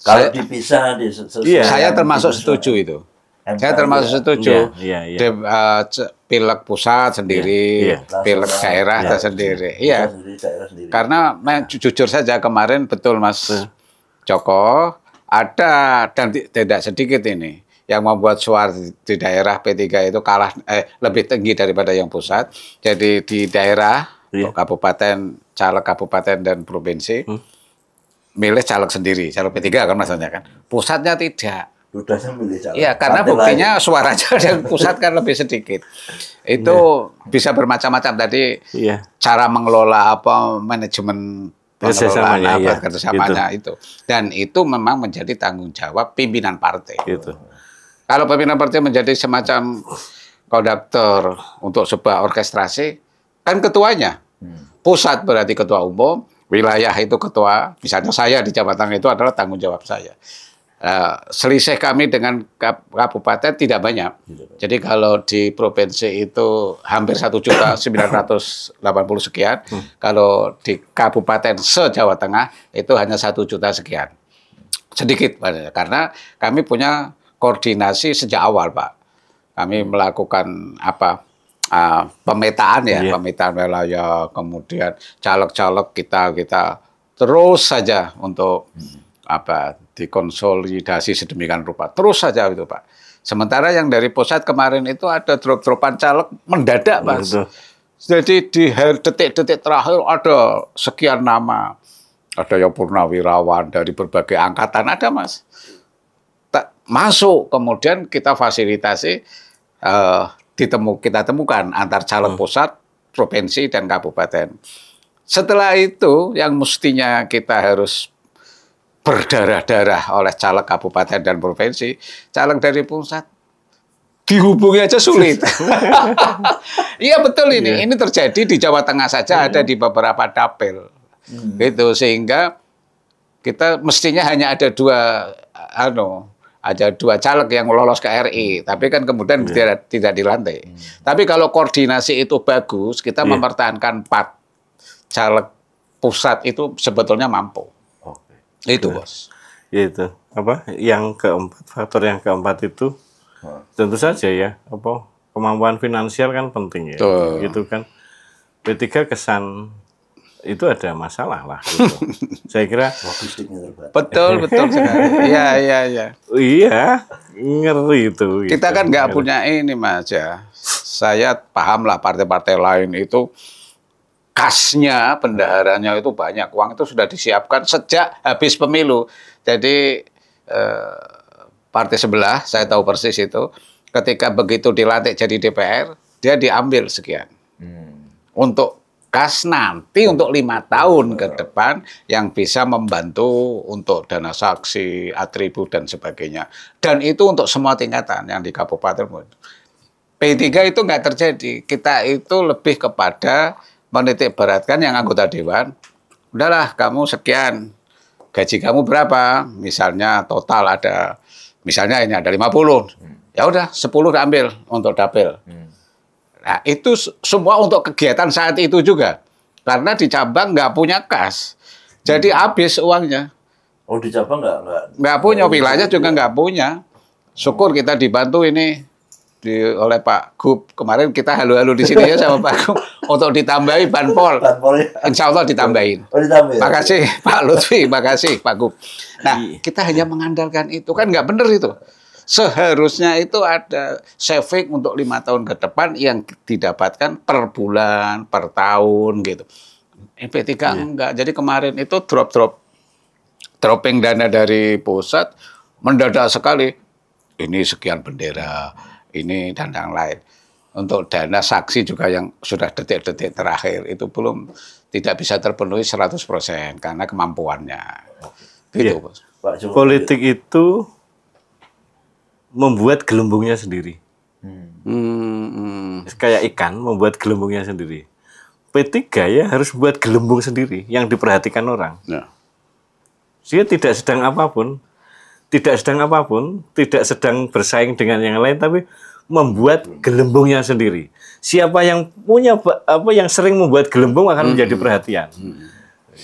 Kalau dipisah Iya. saya termasuk setuju itu. Saya termasuk setuju. Iya. Pilek pusat sendiri, Iya. pilek daerah Iya. sendiri. Iya. Daerah sendiri. Karena jujur saja kemarin betul Mas Joko, ada dan tidak sedikit ini yang membuat suara di daerah P3 itu kalah lebih tinggi daripada yang pusat. Jadi di daerah kabupaten, caleg kabupaten dan provinsi milih caleg sendiri, caleg P3 kan maksudnya kan. Pusatnya tidak. Dudasnya milih caleg. Iya, karena Partai buktinya lain. suaranya yang pusat kan lebih sedikit. Itu bisa bermacam-macam tadi. Iya. Cara mengelola manajemen Kerjasamanya, pengelolaan iya. kerjasamanya itu. Dan itu memang menjadi tanggung jawab pimpinan partai. Gitu. Kalau pimpinan partai menjadi semacam konduktor untuk sebuah orkestrasi, kan ketuanya. Pusat berarti ketua umum, wilayah itu ketua, misalnya saya di Jawa Tengah itu adalah tanggung jawab saya. Selisih kami dengan kabupaten tidak banyak. Jadi kalau di provinsi itu hampir 1.980.000 sekian, kalau di kabupaten se-Jawa Tengah itu hanya 1 juta sekian. Sedikit, karena kami punya koordinasi sejak awal, Pak. Kami melakukan pemetaan ya, pemetaan wilayah, kemudian caleg-caleg kita terus saja untuk dikonsolidasi sedemikian rupa. Terus saja itu, Pak. Sementara yang dari pusat kemarin itu ada drop-dropan caleg mendadak, Mas. Jadi di detik-detik terakhir ada sekian nama. Ada yang purnawirawan dari berbagai angkatan ada, Mas. Masuk, kemudian kita fasilitasi, kita temukan antar caleg pusat, provinsi, dan kabupaten. Setelah itu, yang mestinya kita harus berdarah-darah oleh caleg kabupaten dan provinsi, caleg dari pusat dihubungi aja sulit. Iya betul ini. Ini terjadi di Jawa Tengah saja, ada di beberapa dapil. Gitu, sehingga kita mestinya hanya ada dua caleg yang lolos ke RI, tapi kan kemudian tidak dilantik. Tapi kalau koordinasi itu bagus, kita mempertahankan 4 caleg pusat itu sebetulnya mampu. Itu, Bos. Itu faktor yang keempat itu tentu saja ya, kemampuan finansial kan penting ya. Gitu kan. P3 kesan itu ada masalah lah gitu. Saya kira Logistiknya terbatas. Betul sekali. Iya. Iya, ngeri itu. Kita kan nggak punya ini, Mas ya. Saya paham lah partai-partai lain itu kasnya, bendaharanya itu banyak. Uang itu sudah disiapkan sejak habis pemilu. Jadi partai sebelah, saya tahu persis itu, ketika begitu dilantik jadi DPR, dia diambil sekian. Untuk kas nanti untuk 5 tahun ke depan yang bisa membantu untuk dana saksi, atribut, dan sebagainya. Dan itu untuk semua tingkatan yang di kabupaten. P3 itu nggak terjadi. Kita itu lebih kepada menitik beratkan yang anggota dewan. Udahlah, kamu sekian. Gaji kamu berapa? Misalnya total ada, misalnya ini ada 50. Ya udah, 10 diambil untuk dapil. Nah, itu semua untuk kegiatan saat itu juga. Karena di cabang nggak punya kas. Jadi habis uangnya. Oh, di cabang nggak punya, wilayah juga nggak punya. Syukur kita dibantu ini oleh Pak Gub. Kemarin kita halu-halu di sini ya sama Pak Gub untuk ditambahi banpol. Insya Allah ditambahin. Oh, ditambahin. Makasih Pak Lutfi, makasih Pak Gub. Nah, kita hanya mengandalkan itu. Kan nggak benar itu. Seharusnya itu ada saving untuk 5 tahun ke depan yang didapatkan per bulan, per tahun gitu. P3 enggak. Jadi kemarin itu dropping dana dari pusat mendadak sekali. Ini sekian bendera, ini dan yang lain. Untuk dana saksi juga yang sudah detik-detik terakhir itu belum tidak bisa terpenuhi 100% karena kemampuannya. Gitu, Bos. Politik itu membuat gelembungnya sendiri. Kayak ikan membuat gelembungnya sendiri. P3 ya harus buat gelembung sendiri yang diperhatikan orang. Ya. Dia tidak sedang apapun. tidak sedang apapun, tidak sedang bersaing dengan yang lain, tapi membuat gelembungnya sendiri. Siapa yang punya yang sering membuat gelembung akan menjadi perhatian.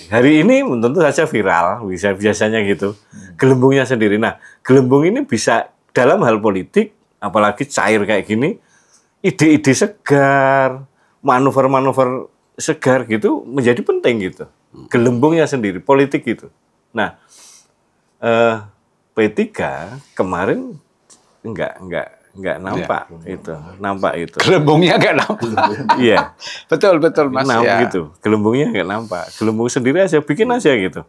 Hari ini tentu saja viral, biasanya gitu. Gelembungnya sendiri. Nah, gelembung ini bisa dalam hal politik, apalagi cair kayak gini, ide-ide segar, manuver-manuver segar gitu menjadi penting gitu. Gelembungnya sendiri, politik gitu. Nah, P3 kemarin enggak nampak itu. Gelembungnya nggak nampak. Iya, Betul Mas ya. gitu. Gelembungnya enggak nampak. Gelembung sendiri aja, bikin aja gitu.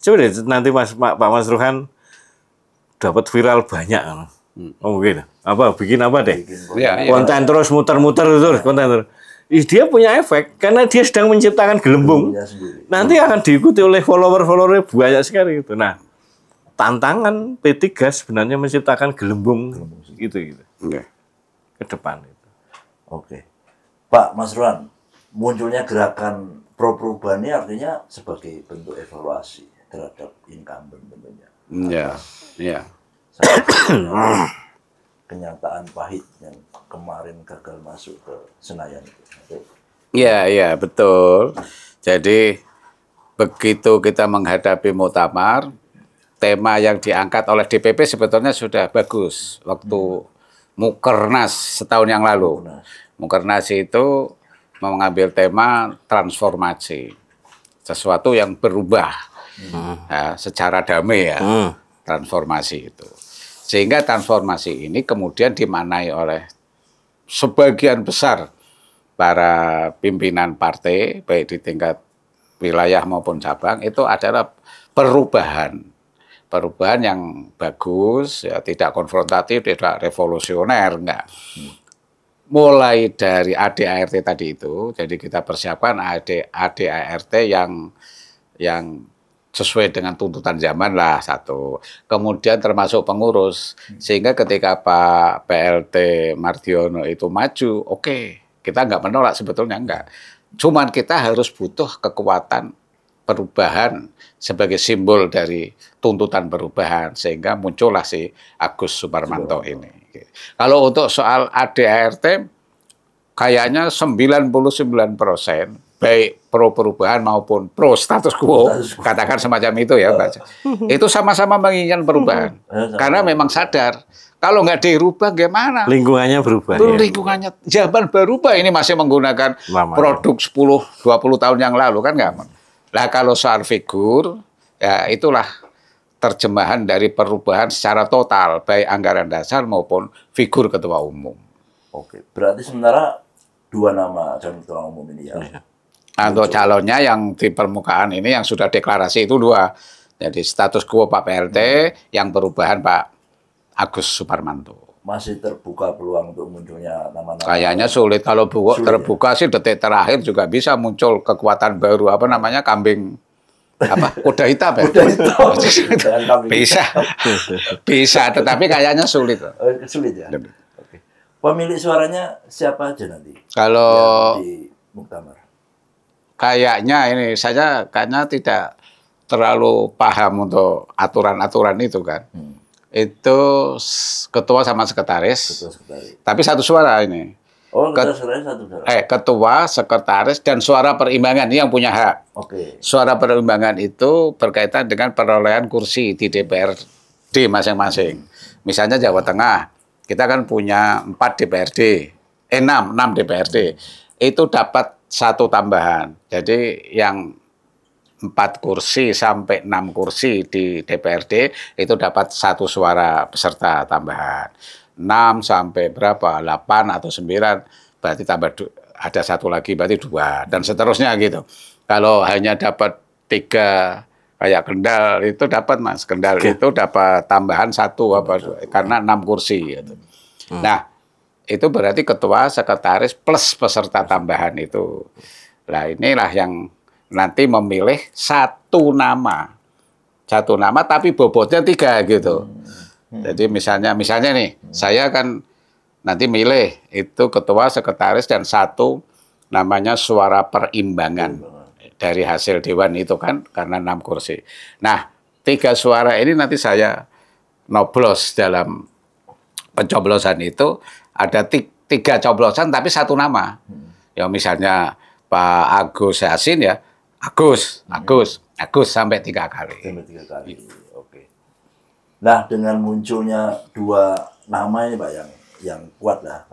Coba deh nanti Pak Mas Ruhan dapat viral banyak. Oh gitu. Apa bikin apa deh? Ya, Konten terus muter-muter terus konten terus. Dia punya efek karena dia sedang menciptakan gelembung. Nanti akan diikuti oleh follower-followernya banyak sekali gitu. Nah, tantangan P3 sebenarnya menciptakan gelembung gitu. Oke. Ke depan itu. Oke. Pak Mas Ruhan, munculnya gerakan pro perubahan ini artinya sebagai bentuk evaluasi terhadap incumbent tentunya. Iya. Kenyataan pahit yang kemarin gagal masuk ke Senayan itu. Iya, betul. Jadi begitu kita menghadapi muktamar, tema yang diangkat oleh DPP sebetulnya sudah bagus waktu Mukernas setahun yang lalu. Mukernas itu mengambil tema transformasi, sesuatu yang berubah ya, secara damai ya, transformasi itu. Sehingga transformasi ini kemudian dimaknai oleh sebagian besar para pimpinan partai, baik di tingkat wilayah maupun cabang, itu adalah perubahan yang bagus, ya, tidak konfrontatif, tidak revolusioner, enggak. Mulai dari ADART tadi itu, jadi kita persiapkan ADART yang sesuai dengan tuntutan zaman lah satu. Kemudian termasuk pengurus, sehingga ketika Pak PLT Mardiono itu maju, oke, kita nggak menolak sebetulnya, enggak. Cuman kita harus butuh kekuatan perubahan sebagai simbol dari tuntutan perubahan, sehingga muncullah si Agus Suparmanto ini. Kalau untuk soal ADART, kayaknya 99% baik pro perubahan maupun pro status quo, katakan semacam itu ya Pak. Itu sama-sama menginginkan perubahan, karena memang sadar kalau nggak dirubah gimana? Lingkungannya berubah. Lingkungannya zaman berubah, ini masih menggunakan produk 10-20 tahun yang lalu kan nggak? Nah, kalau soal figur, ya itulah terjemahan dari perubahan secara total, baik anggaran dasar maupun figur ketua umum. Oke, berarti sementara 2 nama calon ketua umum ini ya. Untuk calonnya yang di permukaan ini yang sudah deklarasi itu 2. Jadi status quo Pak PLT, yang perubahan Pak Agus Suparmanto. Masih terbuka peluang untuk munculnya nama-nama. Kayaknya sulit, kalau terbuka sih detik terakhir juga bisa muncul kekuatan baru, apa namanya, kambing apa, kuda hitam ya? Kuda hitam. bisa, tetapi kayaknya sulit. Sulit ya. Oke. Pemilik suaranya siapa aja nanti? Kalau di muktamar. Kayaknya ini saya kayaknya tidak terlalu paham untuk aturan-aturan itu kan. Itu ketua sama sekretaris. Tapi satu suara ini. Oh, satu suara. Ketua, sekretaris, dan suara perimbangan ini yang punya hak. Oke. Suara perimbangan itu berkaitan dengan perolehan kursi di DPRD masing-masing. Misalnya Jawa Tengah, kita kan punya 4 DPRD, 6 DPRD. Itu dapat 1 tambahan. Jadi yang 4 kursi sampai 6 kursi di DPRD itu dapat 1 suara peserta tambahan. 6 sampai berapa? 8 atau 9 berarti tambah ada 1 lagi berarti 2 dan seterusnya gitu. Kalau hanya dapat 3 kayak Kendal itu dapat Mas. Kendal itu dapat tambahan 1 karena 6 kursi gitu. Nah, itu berarti ketua, sekretaris plus peserta tambahan itu. Nah, inilah yang nanti memilih 1 nama tapi bobotnya 3 gitu. Jadi misalnya nih, saya kan nanti milih itu ketua, sekretaris, dan 1 namanya suara perimbangan dari hasil dewan itu kan, karena 6 kursi. Nah, 3 suara ini nanti saya nyoblos dalam pencoblosan itu ada tiga coblosan tapi satu nama. Ya misalnya Pak Agus Yasin ya, Agus sampai 3 kali. Sampai 3 kali. Oke. Nah, dengan munculnya 2 nama ini Pak yang kuat lah.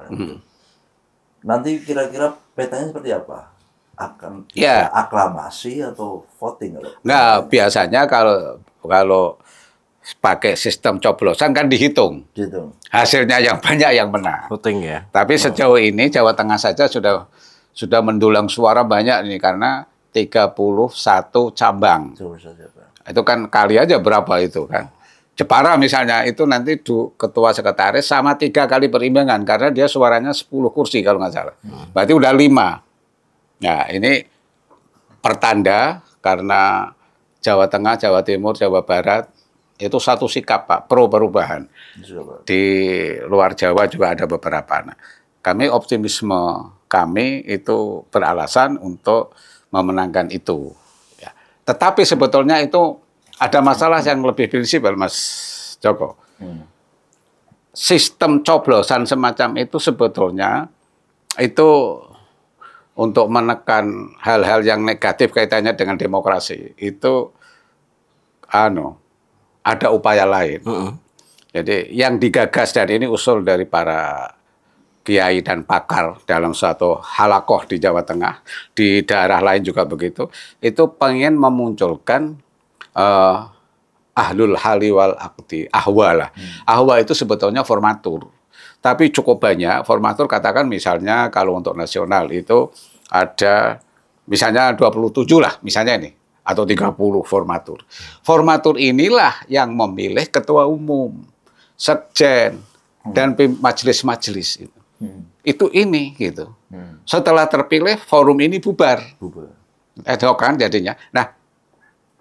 Nanti kira-kira petanya seperti apa? Akan Ya. aklamasi atau voting? Nah, biasanya kalau pakai sistem coblosan kan dihitung. Gitu. Hasilnya yang banyak yang menang. Voting ya. Tapi sejauh ini Jawa Tengah saja sudah mendulang suara banyak ini karena 31 cabang. Coba saja Pak. Itu kan kali aja berapa itu kan. Jepara misalnya itu nanti ketua sekretaris sama 3 kali perimbangan karena dia suaranya 10 kursi kalau nggak salah. Berarti udah 5. Nah ini pertanda karena Jawa Tengah, Jawa Timur, Jawa Barat itu satu sikap Pak, pro perubahan. Di luar Jawa juga ada beberapa. Nah, kami optimisme kami itu beralasan untuk memenangkan itu. Ya. Tetapi sebetulnya itu ada masalah yang lebih prinsipal, Mas Joko. Sistem coblosan semacam itu sebetulnya itu untuk menekan hal-hal yang negatif kaitannya dengan demokrasi itu ada upaya lain. Jadi yang digagas dari ini usul dari para kiai dan pakar dalam suatu halakoh di Jawa Tengah, di daerah lain juga begitu, itu pengen memunculkan ahlul hali wal aqdi, ahwa lah. Ahwa itu sebetulnya formatur. Tapi cukup banyak formatur, katakan misalnya kalau untuk nasional itu ada misalnya 27 lah misalnya ini atau 30 formatur. Formatur inilah yang memilih ketua umum, sekjen dan majelis-majelis itu. Itu ini gitu. Setelah terpilih forum ini bubar. Ad hoc kan jadinya. Nah,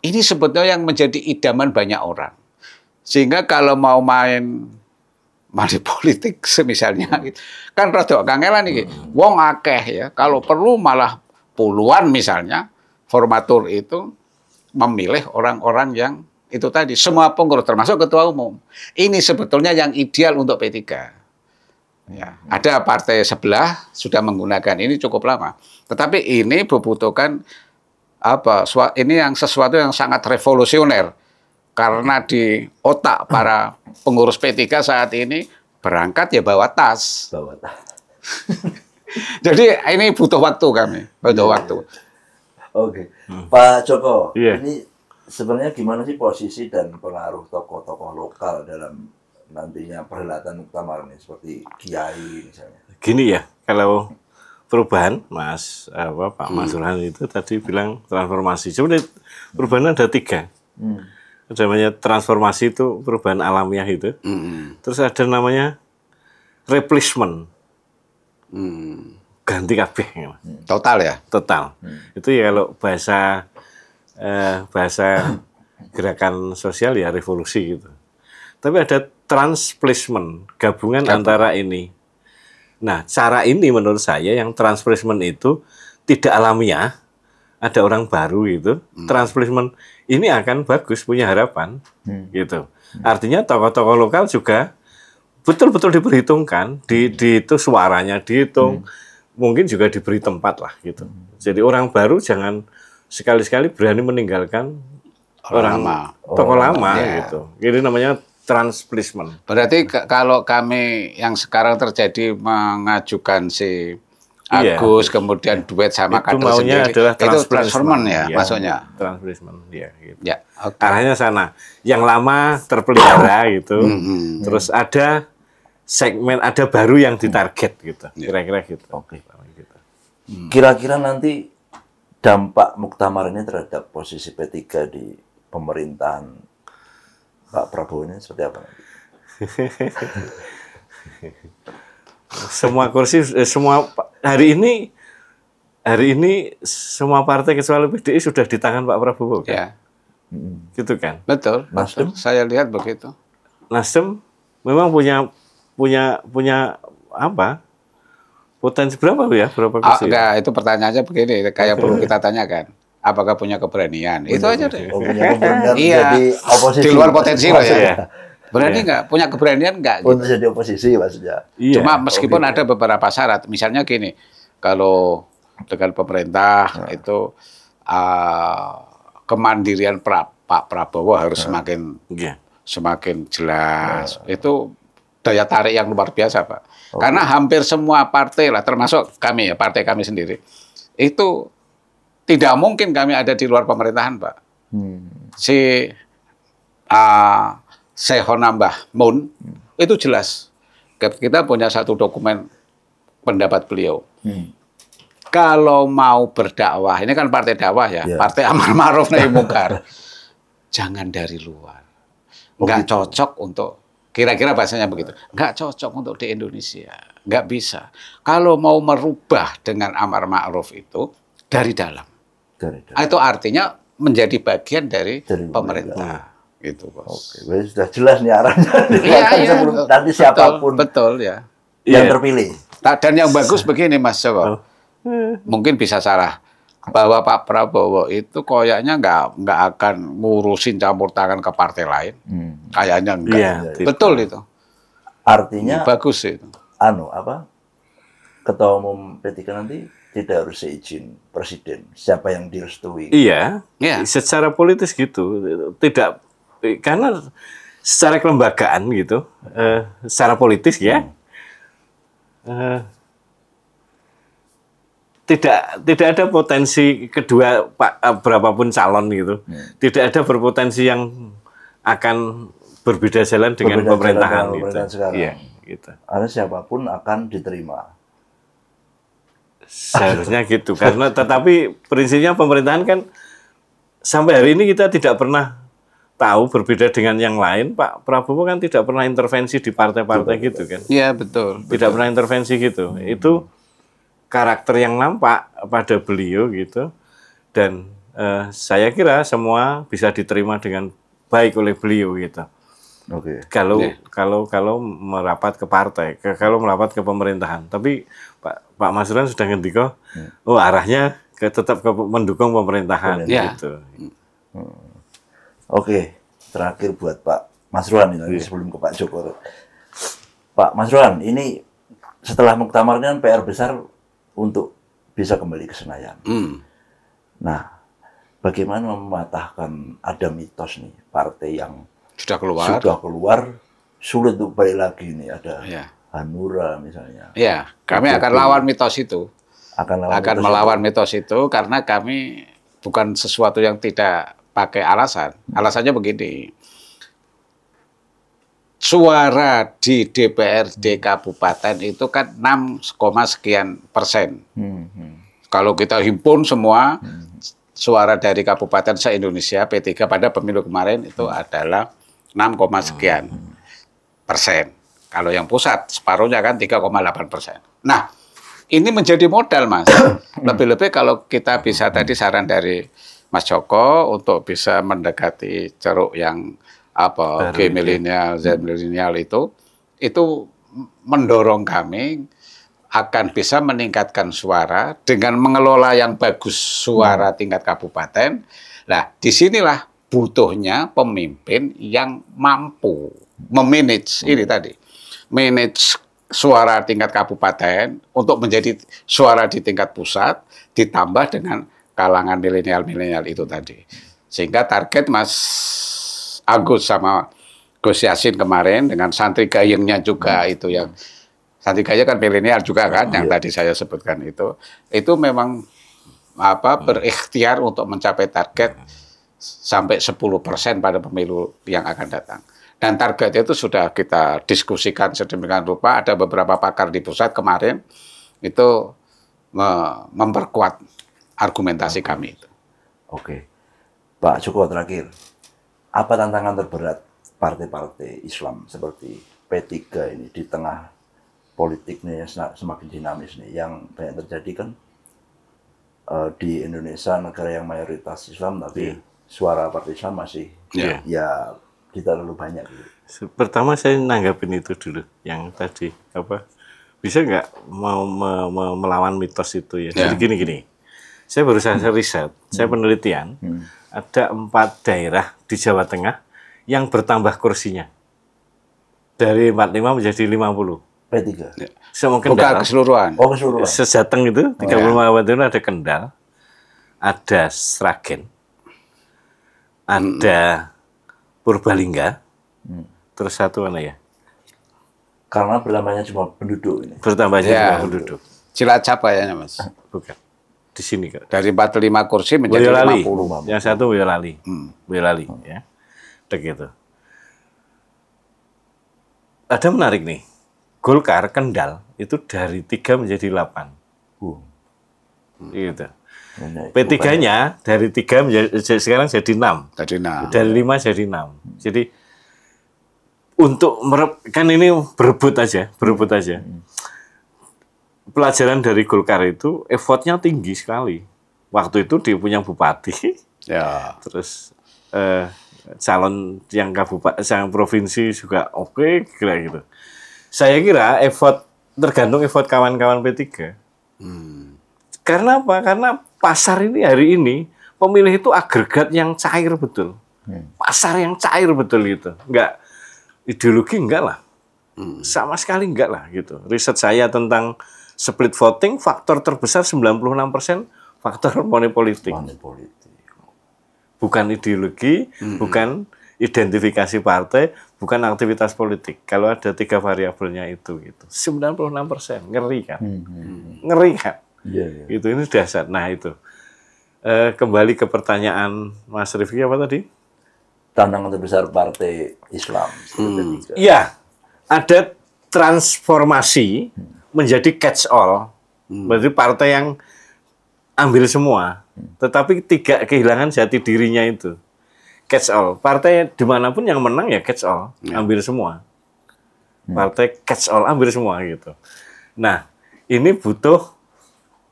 ini sebetulnya yang menjadi idaman banyak orang. Sehingga kalau mau main money politik misalnya kan rada kangelan iki. Wong akeh ya, kalau perlu malah puluhan misalnya formatur itu memilih orang-orang yang itu tadi semua pengurus termasuk ketua umum. Ini sebetulnya yang ideal untuk P3. Ya, ada partai sebelah sudah menggunakan ini cukup lama. Tetapi ini membutuhkan ini yang sesuatu yang sangat revolusioner. Karena di otak para pengurus P3 saat ini berangkat ya bawa tas. Jadi ini butuh waktu kami, butuh waktu. Oke, Pak Joko, ini sebenarnya gimana sih posisi dan pengaruh tokoh-tokoh lokal dalam nantinya perhelatan muktamar ini seperti kiai misalnya? Gini ya, kalau perubahan, Pak Mas Burhan itu tadi bilang transformasi. Sebenarnya perubahan ada 3. Namanya transformasi itu perubahan alamiah itu. Terus ada namanya replacement. Ganti kabeh. Total ya? Total. Itu ya kalau bahasa gerakan sosial ya revolusi gitu. Tapi ada transplacement, gabungan antara ini. Nah, cara ini menurut saya yang transplacement itu tidak alamiah. Ada orang baru gitu, transplacement ini akan bagus, punya harapan, gitu. Artinya tokoh-tokoh lokal juga betul-betul diperhitungkan, itu suaranya dihitung, mungkin juga diberi tempat lah, gitu. Jadi orang baru jangan sekali-sekali berani meninggalkan tokoh lama, gitu. Jadi namanya transplacement. Berarti kalau kami yang sekarang terjadi mengajukan si Agus, kemudian duet sama kader sendiri. Itu transforman ya, maksudnya. Transplacement, ya. Gitu. Ya, okay. Arahnya sana. Yang lama terpelihara gitu. Terus ada segmen, ada baru yang ditarget gitu. Kira-kira gitu. Oke. Kira-kira nanti dampak muktamar ini terhadap posisi P3 di pemerintahan Pak Prabowo ini seperti apa nanti? Semua kursi, semua hari ini semua partai kecuali PDI sudah di tangan Pak Prabowo kan? Ya. Gitu kan? Betul. Nasdem? Saya lihat begitu. Nasdem memang punya apa? Potensi berapa ya? Berapa kursi? Enggak, itu pertanyaannya begini, kayak perlu kita tanyakan. Apakah punya keberanian? Itu aja deh. Punya keberanian iya. jadi oposisi. Di luar potensi loh ya. Berani nggak? Punya keberanian nggak? Untuk jadi oposisi maksudnya. Iya. Cuma meskipun gitu. ada beberapa syarat, misalnya gini, kalau dengan pemerintah itu kemandirian Pak Prabowo harus Iya. semakin jelas. Itu daya tarik yang luar biasa, Pak. Karena hampir semua partai lah, termasuk kami ya, partai kami sendiri, itu tidak mungkin kami ada di luar pemerintahan, Pak. Si Sehona Mbah Mun itu jelas. Kita punya satu dokumen pendapat beliau. Kalau mau berdakwah, ini kan partai dakwah ya, partai amar ma'ruf nahi mungkar. Jangan dari luar. Nggak cocok untuk, kira-kira bahasanya begitu. Nggak cocok untuk di Indonesia. Nggak bisa. Kalau mau merubah dengan amar ma'ruf itu dari dalam. Itu artinya menjadi bagian dari pemerintah. Gitu, Bos. Oke, sudah jelas nih arahnya. Iya, Sebelum nanti siapapun betul ya. yang terpilih. Dan yang bagus begini, Mas Joko. Mungkin bisa salah. Bahwa Pak Prabowo itu kayaknya nggak akan ngurusin campur tangan ke partai lain. Kayaknya enggak. Iya, betul itu. Artinya bagus itu. Ketua Umum P3 nanti tidak harus seizin presiden, siapa yang direstui. Iya, secara politis gitu. Tidak, karena secara kelembagaan gitu, secara politis ya, tidak ada potensi kedua berapapun calon gitu. Tidak ada berpotensi yang akan berbeda jalan dengan pemerintahan gitu. Iya, gitu. Karena siapapun akan diterima. Seharusnya gitu, karena tetapi prinsipnya pemerintahan kan sampai hari ini kita tidak pernah tahu, berbeda dengan yang lain. Pak Prabowo kan tidak pernah intervensi di partai-partai gitu kan. Iya, betul. Tidak pernah intervensi gitu. Itu karakter yang nampak pada beliau gitu. Dan saya kira semua bisa diterima dengan baik oleh beliau gitu. Kalau merapat ke partai, kalau merapat ke pemerintahan. Tapi Pak Masron sudah ngendiko, arahnya tetap ke mendukung pemerintahan gitu. Oke, terakhir buat Pak Masron ini sebelum ke Pak Joko. Pak Masron, ini setelah muktamar ini kan PR besar untuk bisa kembali ke Senayan. Nah, bagaimana mematahkan ada mitos nih partai yang sudah keluar sulit untuk balik lagi nih, ada Hanura misalnya. Iya, kami akan lawan mitos itu. Akan melawan mitos itu karena kami bukan sesuatu yang tidak pakai alasan. Alasannya begini. Suara di DPRD kabupaten itu kan 6, sekian persen. Kalau kita himpun semua suara dari kabupaten se-Indonesia P3 pada pemilu kemarin itu adalah 6, sekian persen. Kalau yang pusat separuhnya kan 3,8%. Nah, ini menjadi modal, Mas. Lebih-lebih kalau kita bisa tadi saran dari Mas Joko untuk bisa mendekati ceruk yang G milenial, Z milenial itu mendorong kami akan bisa meningkatkan suara dengan mengelola yang bagus suara tingkat kabupaten. Nah, disinilah butuhnya pemimpin yang mampu memanage ini tadi, manage suara tingkat kabupaten untuk menjadi suara di tingkat pusat, ditambah dengan kalangan milenial itu tadi. Sehingga target Mas Agus sama Gus Yassin kemarin dengan santri gayengnya juga itu yang santri gayeng kan milenial juga kan yang tadi saya sebutkan itu memang berikhtiar untuk mencapai target sampai 10% pada pemilu yang akan datang. Dan target itu sudah kita diskusikan sedemikian rupa, ada beberapa pakar di pusat kemarin itu memperkuat argumentasi kami itu. Oke. Pak Joko terakhir, apa tantangan terberat partai-partai Islam seperti P3 ini di tengah politiknya yang semakin dinamis nih, yang banyak terjadi kan di Indonesia, negara yang mayoritas Islam, tapi suara partai Islam masih ya tidak terlalu banyak. Gitu. Pertama saya nanggapin itu dulu, yang tadi bisa nggak mau melawan mitos itu ya? Jadi gini, saya baru saja riset, saya penelitian, ada 4 daerah di Jawa Tengah yang bertambah kursinya. Dari 45 menjadi 50. P3. Semua Bukan Kendal. keseluruhan. Oh, keseluruhan. Sejateng itu 35 kabupaten itu ada Kendal, ada Sragen, ada Purbalingga, terus satu mana ya? Karena bertambahnya cuma penduduk ini. Bertambahnya Ya. jumlah penduduk. Cilacap kayaknya, Mas. Bukan. Di sini kok. Dari 45 kursi menjadi Boyolali. 50. Yang satu Boyolali. Boyolali ya. Dek gitu. Ada menarik nih. Golkar Kendal itu dari 3 menjadi 8. Gitu. Ini P3-nya dari 3 menjadi sekarang jadi 6. Tadi nah. Dari 5 jadi 6. Jadi untuk kan ini berebut aja. Pelajaran dari Golkar itu effortnya tinggi sekali. Waktu itu dia punya bupati, Ya. terus calon yang yang provinsi juga oke, kira gitu. Saya kira tergantung effort kawan-kawan P3. Karena apa? Karena pasar ini hari ini pemilih itu agregat yang cair betul. Pasar yang cair betul gitu. Enggak ideologi enggak lah. Sama sekali enggak lah gitu. Riset saya tentang split voting faktor terbesar 96% faktor money politik. money politik. Bukan ideologi, bukan identifikasi partai, bukan aktivitas politik. Kalau ada 3 variabelnya itu gitu. 96%, ngeri kan? Ngeri kan? Iya, iya. Itu ini dasar. Nah, itu. Kembali ke pertanyaan Mas Rifki apa tadi? Tantangan terbesar partai Islam. P3. Iya, ada transformasi menjadi catch all. Berarti partai yang ambil semua, tetapi tidak kehilangan jati dirinya itu. Catch all. Partai dimanapun yang menang ya catch all, ambil semua. Partai catch all, ambil semua gitu. Nah, ini butuh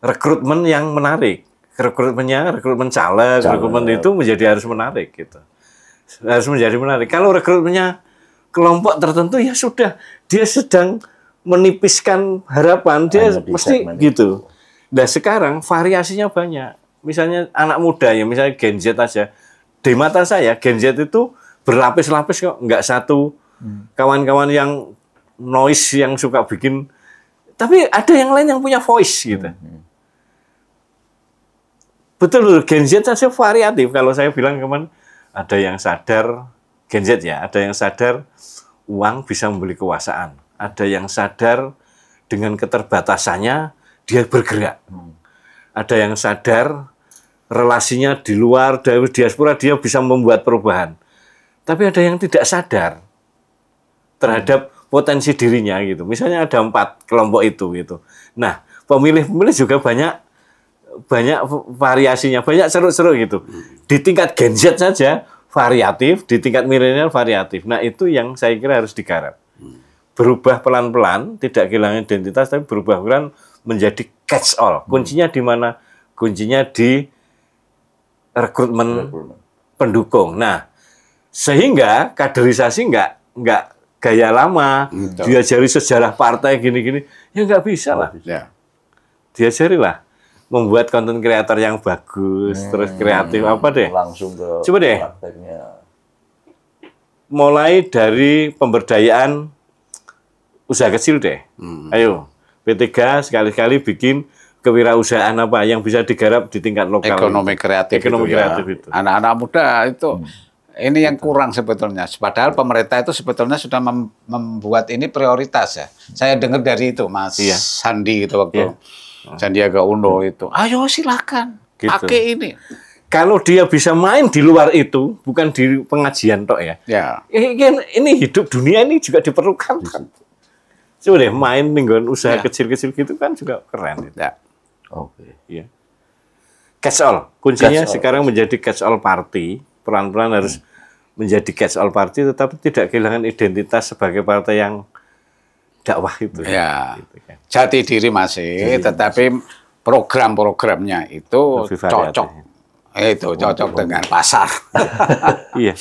rekrutmen yang menarik. Rekrutmen caleg, rekrutmen itu harus menarik gitu. Harus menjadi menarik. Kalau rekrutmennya kelompok tertentu ya sudah, dia sedang menipiskan harapan, dia Hanya di mesti segmen gitu. Nah sekarang variasinya banyak. Misalnya anak muda ya, misalnya Gen Z aja. Di mata saya Gen Z itu berlapis-lapis kok, nggak satu kawan-kawan yang noise yang suka bikin. Tapi ada yang lain yang punya voice gitu. Betul loh, Gen Z saja variatif. Kalau saya bilang kemarin, ada yang sadar, Gen Z ya, ada yang sadar uang bisa membeli kekuasaan. Ada yang sadar dengan keterbatasannya, dia bergerak. Ada yang sadar relasinya di luar, dari diaspora, dia bisa membuat perubahan. Tapi ada yang tidak sadar terhadap potensi dirinya gitu. Misalnya ada 4 kelompok itu gitu. Nah, pemilih-pemilih juga banyak variasinya, banyak seru-seru gitu. Di tingkat Gen Z saja variatif, di tingkat milenial variatif. Nah, itu yang saya kira harus digarap. Berubah pelan-pelan, tidak kehilangan identitas, tapi berubah pelan menjadi catch all. Kuncinya di mana? Kuncinya di rekrutmen pendukung. Nah, sehingga kaderisasi nggak gaya lama, diajari sejarah partai gini-gini, ya nggak bisa lah. Ya. Diajarilah membuat konten kreator yang bagus, terus kreatif apa deh. Langsung ke Coba deh. prakteknya. Mulai dari pemberdayaan usaha kecil deh. Ayo, P3 sekali-kali bikin kewirausahaan apa yang bisa digarap di tingkat lokal. Ekonomi kreatif Ekonomi itu, kreatif ya. itu. Anak-anak muda itu ini yang kurang sebetulnya. Padahal pemerintah itu sebetulnya sudah membuat ini prioritas ya. Saya dengar dari itu Mas Iya. Sandi itu waktu Sandiaga Uno itu. Ayo silakan Gitu. pakai ini. Kalau dia bisa main di luar itu, bukan di pengajian tok ya. Ya. Ini hidup dunia ini juga diperlukan. Coba deh main nih usaha kecil-kecil gitu kan juga keren. Ya. Oke. Ya. Catch all. Kuncinya Catch all. sekarang menjadi catch all party. Pelan-pelan harus menjadi catch all party, tetapi tidak kehilangan identitas sebagai partai yang dakwah itu. Ya. Gitu kan. Jati diri masih, tetapi program-programnya itu Lebih variatif. cocok. Itu cocok dengan pasar. Iya.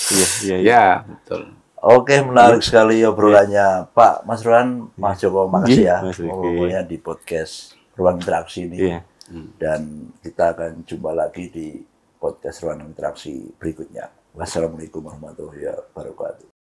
Ya, betul. Oke, menarik sekali obrolannya Pak Mas Rohan, Mas Joko, makasih ya. Mas Riki. Pokoknya di podcast Ruang Interaksi ini. Iya. Dan kita akan jumpa lagi di podcast Ruang Interaksi berikutnya. Wassalamualaikum warahmatullahi wabarakatuh.